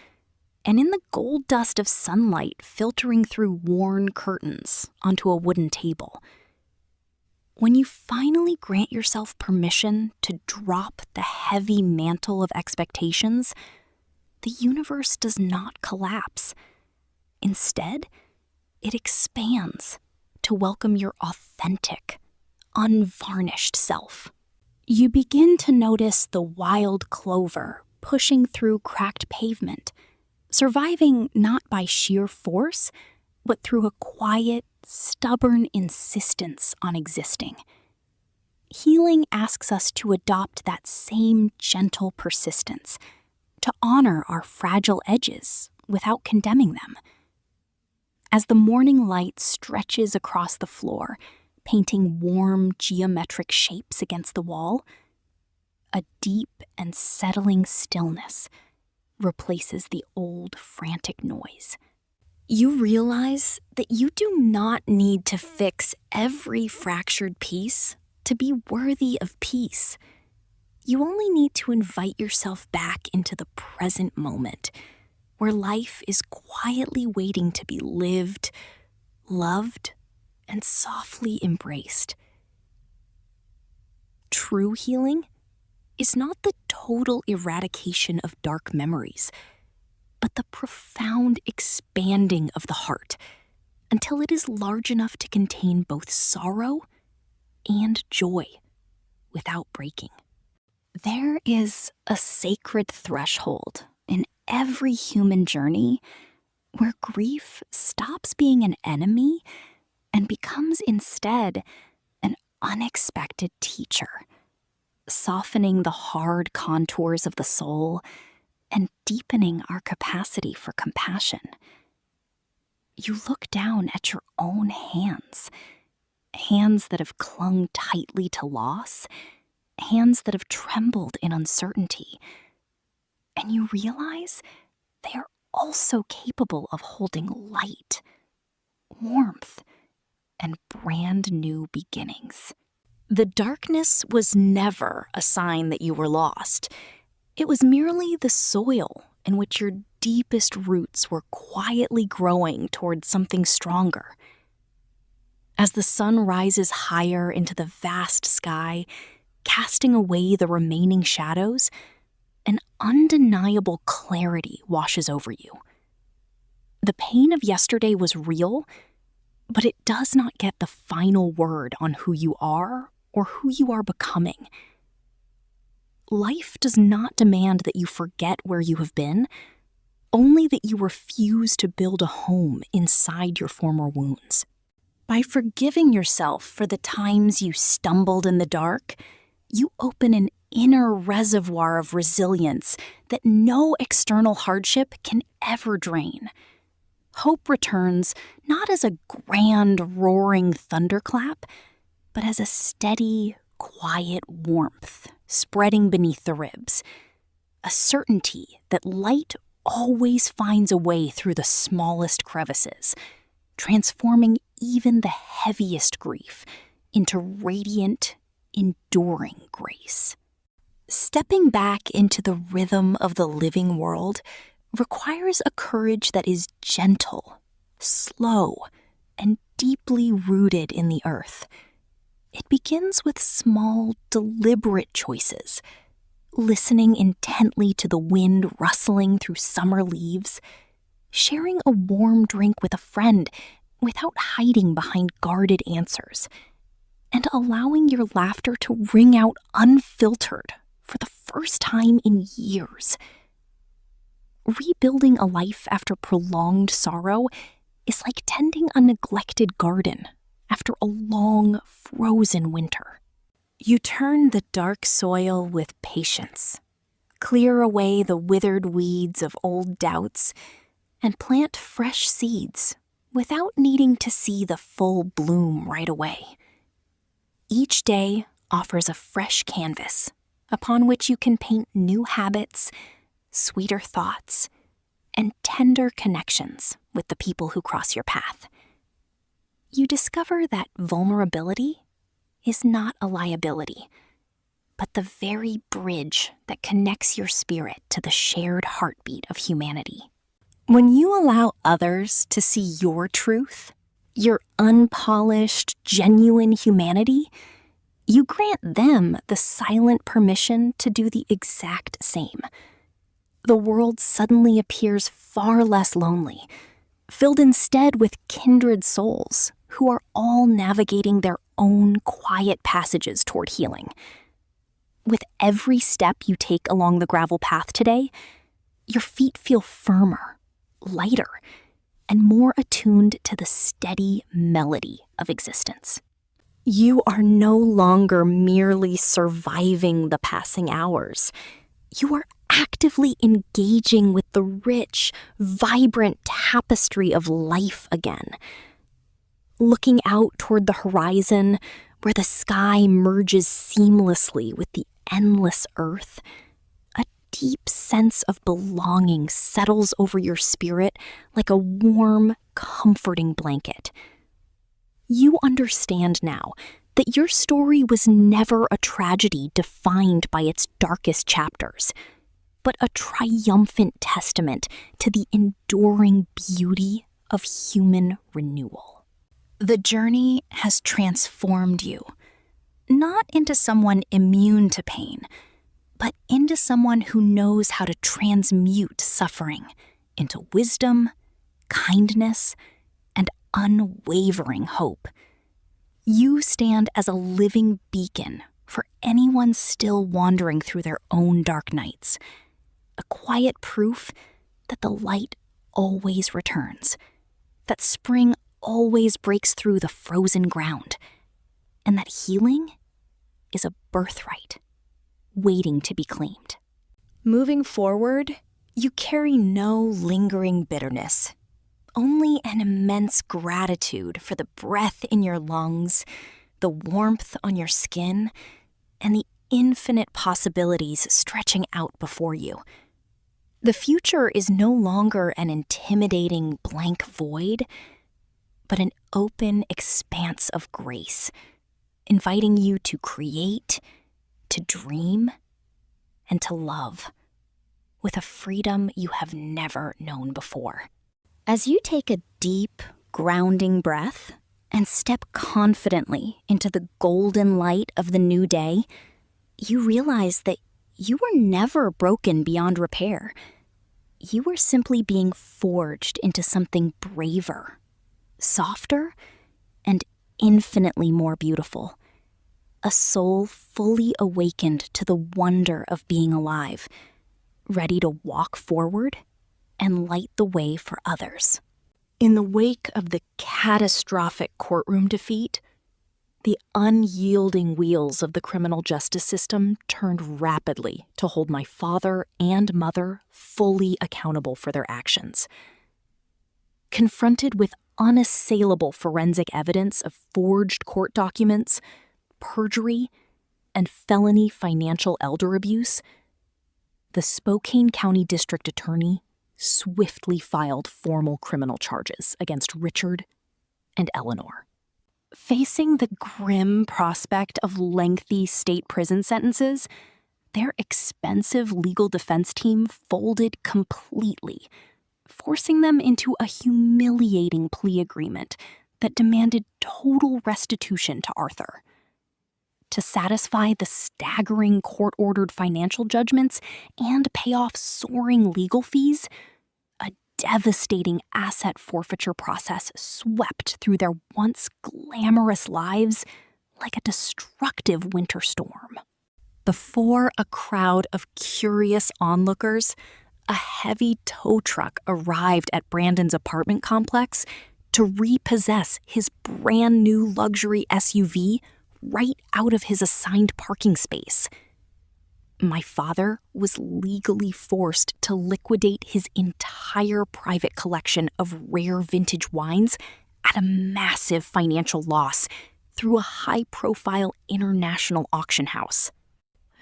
and in the gold dust of sunlight filtering through worn curtains onto a wooden table. When you finally grant yourself permission to drop the heavy mantle of expectations, the universe does not collapse. Instead, it expands to welcome your authentic, unvarnished self. You begin to notice the wild clover pushing through cracked pavement, surviving not by sheer force, but through a quiet, stubborn insistence on existing. Healing asks us to adopt that same gentle persistence, to honor our fragile edges without condemning them. As the morning light stretches across the floor, painting warm geometric shapes against the wall, a deep and settling stillness replaces the old frantic noise. You realize that you do not need to fix every fractured piece to be worthy of peace. You only need to invite yourself back into the present moment, where life is quietly waiting to be lived, loved, and softly embraced. True healing is not the total eradication of dark memories, but the profound expanding of the heart until it is large enough to contain both sorrow and joy without breaking. There is a sacred threshold in every human journey where grief stops being an enemy and becomes instead an unexpected teacher, softening the hard contours of the soul and deepening our capacity for compassion. You look down at your own hands that have clung tightly to loss, hands that have trembled in uncertainty, and you realize they are also capable of holding light, warmth, and brand new beginnings. The darkness was never a sign that you were lost. It was merely the soil in which your deepest roots were quietly growing toward something stronger. As the sun rises higher into the vast sky, casting away the remaining shadows, an undeniable clarity washes over you. The pain of yesterday was real, but it does not get the final word on who you are or who you are becoming. Life does not demand that you forget where you have been, only that you refuse to build a home inside your former wounds. By forgiving yourself for the times you stumbled in the dark, you open an inner reservoir of resilience that no external hardship can ever drain. Hope returns not as a grand, roaring thunderclap, but as a steady, quiet warmth spreading beneath the ribs, a certainty that light always finds a way through the smallest crevices, transforming even the heaviest grief into radiant, enduring grace. Stepping back into the rhythm of the living world requires a courage that is gentle, slow, and deeply rooted in the earth. It begins with small, deliberate choices, listening intently to the wind rustling through summer leaves, sharing a warm drink with a friend without hiding behind guarded answers, and allowing your laughter to ring out unfiltered for the first time in years. Rebuilding a life after prolonged sorrow is like tending a neglected garden after a long, frozen winter. You turn the dark soil with patience, clear away the withered weeds of old doubts, and plant fresh seeds without needing to see the full bloom right away. Each day offers a fresh canvas upon which you can paint new habits, sweeter thoughts, and tender connections with the people who cross your path. You discover that vulnerability is not a liability, but the very bridge that connects your spirit to the shared heartbeat of humanity. When you allow others to see your truth, your unpolished, genuine humanity, you grant them the silent permission to do the exact same. The world suddenly appears far less lonely, filled instead with kindred souls who are all navigating their own quiet passages toward healing. With every step you take along the gravel path today, your feet feel firmer, lighter, and more attuned to the steady melody of existence. You are no longer merely surviving the passing hours. You are actively engaging with the rich, vibrant tapestry of life again. Looking out toward the horizon, where the sky merges seamlessly with the endless earth, a deep sense of belonging settles over your spirit like a warm, comforting blanket. You understand now that your story was never a tragedy defined by its darkest chapters, but a triumphant testament to the enduring beauty of human renewal. The journey has transformed you, not into someone immune to pain, but into someone who knows how to transmute suffering into wisdom, kindness, and unwavering hope. You stand as a living beacon for anyone still wandering through their own dark nights, a quiet proof that the light always returns, that spring always breaks through the frozen ground, and that healing is a birthright waiting to be claimed. Moving forward, you carry no lingering bitterness, only an immense gratitude for the breath in your lungs, the warmth on your skin, and the infinite possibilities stretching out before you. The future is no longer an intimidating blank void, but an open expanse of grace, inviting you to create, to dream, and to love, with a freedom you have never known before. As you take a deep, grounding breath and step confidently into the golden light of the new day, you realize that you were never broken beyond repair. You were simply being forged into something braver, softer, and infinitely more beautiful. A soul fully awakened to the wonder of being alive, ready to walk forward and light the way for others. In the wake of the catastrophic courtroom defeat, the unyielding wheels of the criminal justice system turned rapidly to hold my father and mother fully accountable for their actions. Confronted with unassailable forensic evidence of forged court documents, perjury, and felony financial elder abuse, the Spokane County District Attorney swiftly filed formal criminal charges against Richard and Eleanor. Facing the grim prospect of lengthy state prison sentences, their expensive legal defense team folded completely, forcing them into a humiliating plea agreement that demanded total restitution to Arthur. To satisfy the staggering court-ordered financial judgments and pay off soaring legal fees, a devastating asset forfeiture process swept through their once glamorous lives like a destructive winter storm. Before a crowd of curious onlookers, a heavy tow truck arrived at Brandon's apartment complex to repossess his brand new luxury SUV right out of his assigned parking space. My father was legally forced to liquidate his entire private collection of rare vintage wines at a massive financial loss through a high-profile international auction house.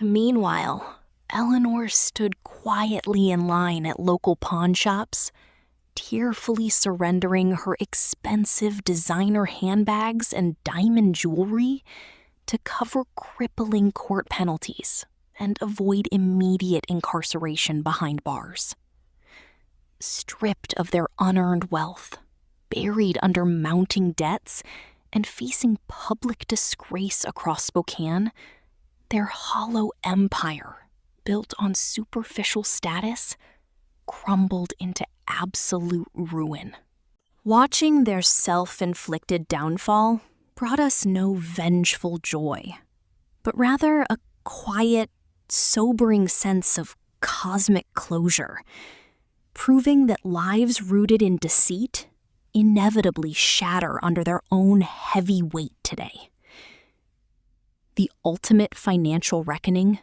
Meanwhile, Eleanor stood quietly in line at local pawn shops, tearfully surrendering her expensive designer handbags and diamond jewelry to cover crippling court penalties and avoid immediate incarceration behind bars. Stripped of their unearned wealth, buried under mounting debts, and facing public disgrace across Spokane, their hollow empire, built on superficial status, crumbled into absolute ruin. Watching their self-inflicted downfall brought us no vengeful joy, but rather a quiet, sobering sense of cosmic closure, proving that lives rooted in deceit inevitably shatter under their own heavy weight today. The ultimate financial reckoning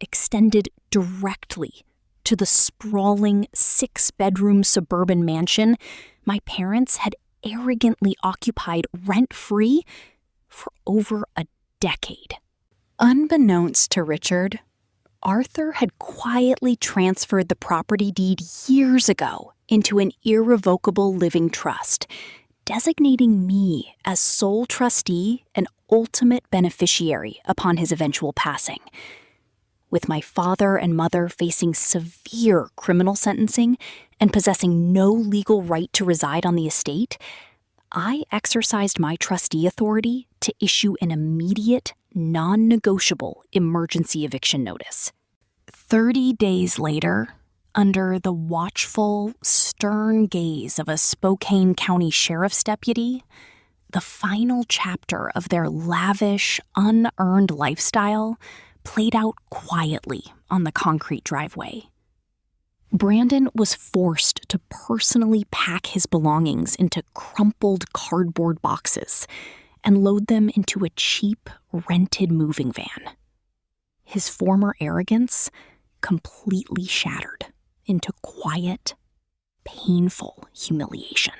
extended directly to the sprawling 6-bedroom suburban mansion my parents had arrogantly occupied rent-free for over a decade. Unbeknownst to Richard, Arthur had quietly transferred the property deed years ago into an irrevocable living trust, designating me as sole trustee and ultimate beneficiary upon his eventual passing. With my father and mother facing severe criminal sentencing and possessing no legal right to reside on the estate, I exercised my trustee authority to issue an immediate, non-negotiable emergency eviction notice. 30 days later, under the watchful, stern gaze of a Spokane County Sheriff's deputy, the final chapter of their lavish, unearned lifestyle played out quietly on the concrete driveway. Brandon was forced to personally pack his belongings into crumpled cardboard boxes and load them into a cheap, rented moving van. His former arrogance completely shattered into quiet, painful humiliation.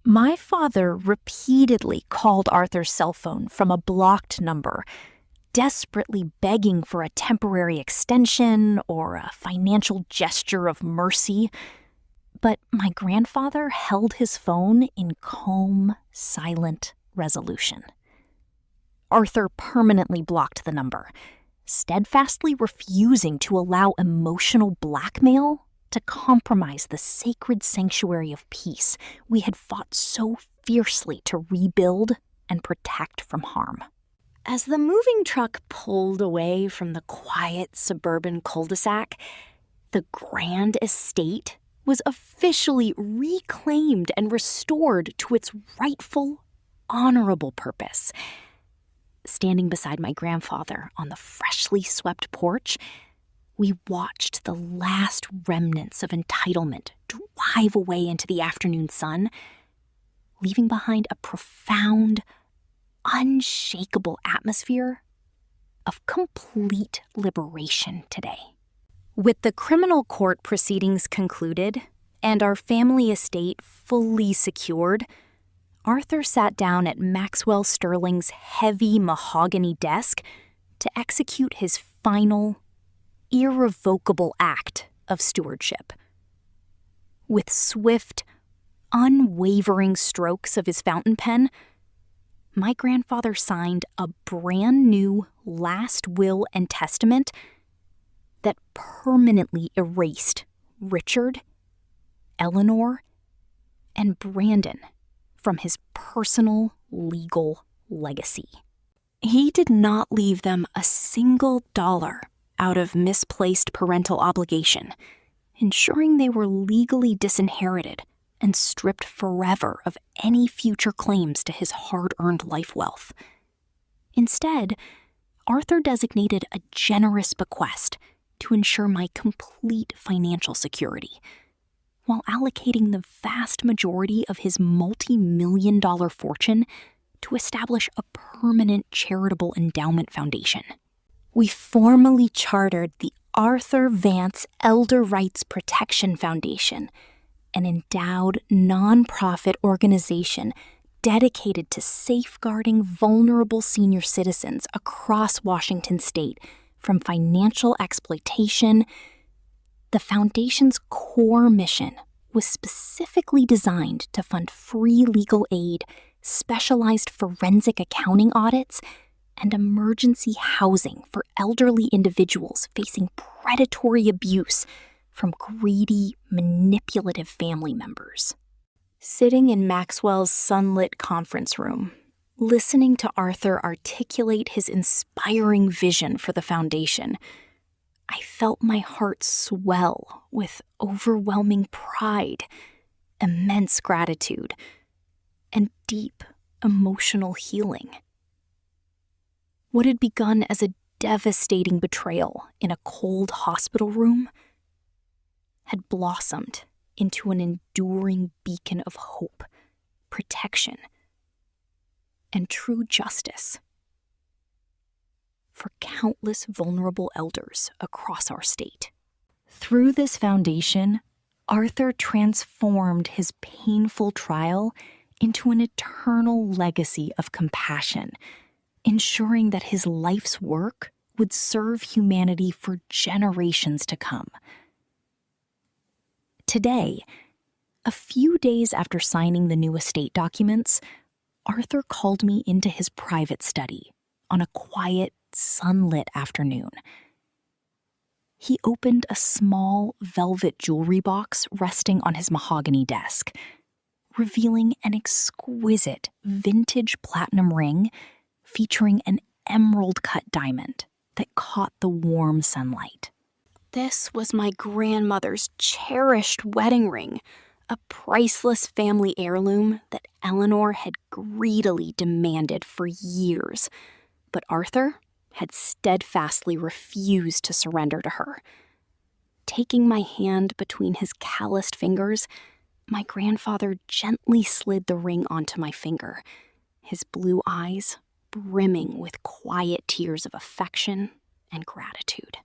My father repeatedly called Arthur's cell phone from a blocked number, desperately begging for a temporary extension or a financial gesture of mercy. But my grandfather held his phone in calm, silent resolution. Arthur permanently blocked the number, steadfastly refusing to allow emotional blackmail to compromise the sacred sanctuary of peace we had fought so fiercely to rebuild and protect from harm. As the moving truck pulled away from the quiet suburban cul-de-sac, the grand estate was officially reclaimed and restored to its rightful, honorable purpose. Standing beside my grandfather on the freshly swept porch, we watched the last remnants of entitlement drive away into the afternoon sun, leaving behind a profound, unshakable atmosphere of complete liberation today. With the criminal court proceedings concluded and our family estate fully secured, Arthur sat down at Maxwell Sterling's heavy mahogany desk to execute his final, irrevocable act of stewardship. With swift, unwavering strokes of his fountain pen, my grandfather signed a brand new last will and testament that permanently erased Richard, Eleanor, and Brandon from his personal legal legacy. He did not leave them a single dollar out of misplaced parental obligation, ensuring they were legally disinherited and stripped forever of any future claims to his hard-earned life wealth. Instead, Arthur designated a generous bequest to ensure my complete financial security, while allocating the vast majority of his multi-million-dollar fortune to establish a permanent charitable endowment foundation. We formally chartered the Arthur Vance Elder Rights Protection Foundation, an endowed nonprofit organization dedicated to safeguarding vulnerable senior citizens across Washington state from financial exploitation. The foundation's core mission was specifically designed to fund free legal aid, specialized forensic accounting audits, and emergency housing for elderly individuals facing predatory abuse from greedy, manipulative family members. Sitting in Maxwell's sunlit conference room, listening to Arthur articulate his inspiring vision for the foundation, I felt my heart swell with overwhelming pride, immense gratitude, and deep emotional healing. What had begun as a devastating betrayal in a cold hospital room had blossomed into an enduring beacon of hope, protection, and true justice for countless vulnerable elders across our state. Through this foundation, Arthur transformed his painful trial into an eternal legacy of compassion, ensuring that his life's work would serve humanity for generations to come. Today, a few days after signing the new estate documents, Arthur called me into his private study on a quiet, sunlit afternoon. He opened a small velvet jewelry box resting on his mahogany desk, revealing an exquisite vintage platinum ring featuring an emerald-cut diamond that caught the warm sunlight. This was my grandmother's cherished wedding ring, a priceless family heirloom that Eleanor had greedily demanded for years, but Arthur had steadfastly refused to surrender to her. Taking my hand between his calloused fingers, my grandfather gently slid the ring onto my finger, his blue eyes brimming with quiet tears of affection and gratitude.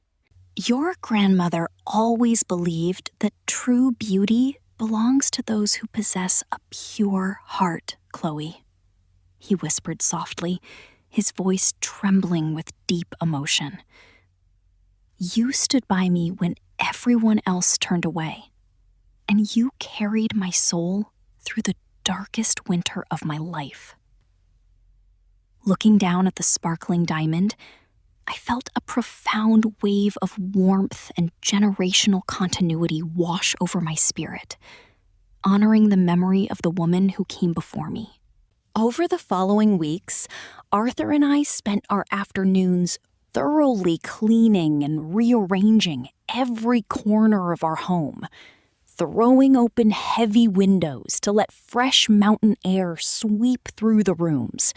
Your grandmother always believed that true beauty belongs to those who possess a pure heart, Chloe, he whispered softly, his voice trembling with deep emotion. You stood by me when everyone else turned away, and you carried my soul through the darkest winter of my life. Looking down at the sparkling diamond, I felt a profound wave of warmth and generational continuity wash over my spirit, honoring the memory of the woman who came before me. Over the following weeks, Arthur and I spent our afternoons thoroughly cleaning and rearranging every corner of our home, throwing open heavy windows to let fresh mountain air sweep through the rooms.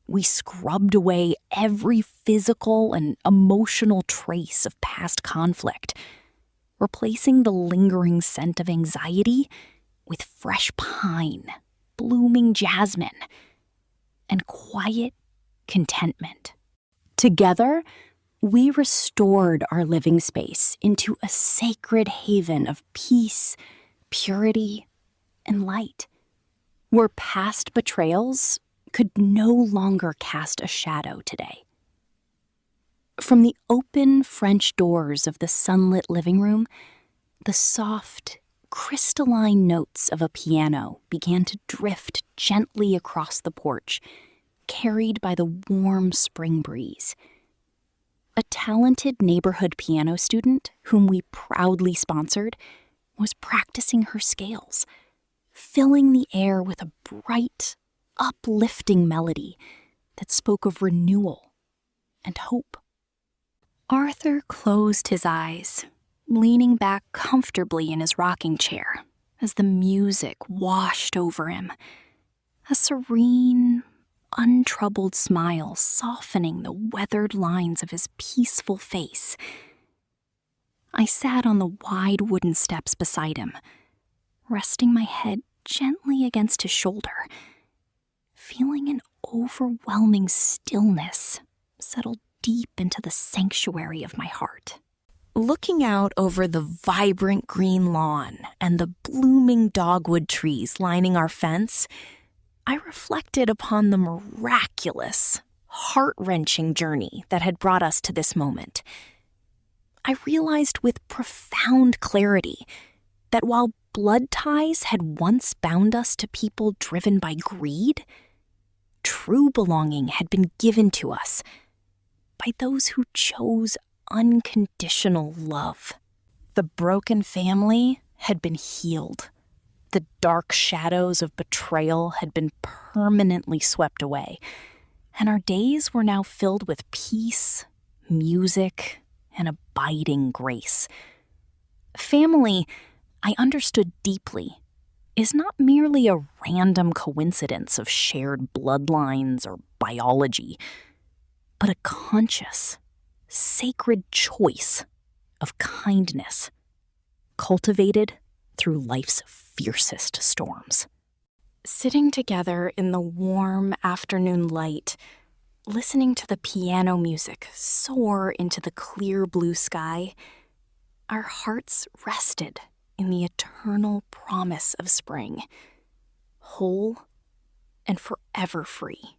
We scrubbed away every physical and emotional trace of past conflict, replacing the lingering scent of anxiety with fresh pine, blooming jasmine, and quiet contentment. Together, we restored our living space into a sacred haven of peace, purity, and light, where past betrayals could no longer cast a shadow today. From the open French doors of the sunlit living room, the soft, crystalline notes of a piano began to drift gently across the porch, carried by the warm spring breeze. A talented neighborhood piano student, whom we proudly sponsored, was practicing her scales, filling the air with a bright, uplifting melody that spoke of renewal and hope. Arthur closed his eyes, leaning back comfortably in his rocking chair as the music washed over him, a serene, untroubled smile softening the weathered lines of his peaceful face. I sat on the wide wooden steps beside him, resting my head gently against his shoulder, feeling an overwhelming stillness settle deep into the sanctuary of my heart. Looking out over the vibrant green lawn and the blooming dogwood trees lining our fence, I reflected upon the miraculous, heart-wrenching journey that had brought us to this moment. I realized with profound clarity that while blood ties had once bound us to people driven by greed, true belonging had been given to us by those who chose unconditional love. The broken family had been healed. The dark shadows of betrayal had been permanently swept away, and our days were now filled with peace, music, and abiding grace. Family, I understood deeply, is not merely a random coincidence of shared bloodlines or biology, but a conscious, sacred choice of kindness, cultivated through life's fiercest storms. Sitting together in the warm afternoon light, listening to the piano music soar into the clear blue sky, our hearts rested in the eternal promise of spring, whole and forever free.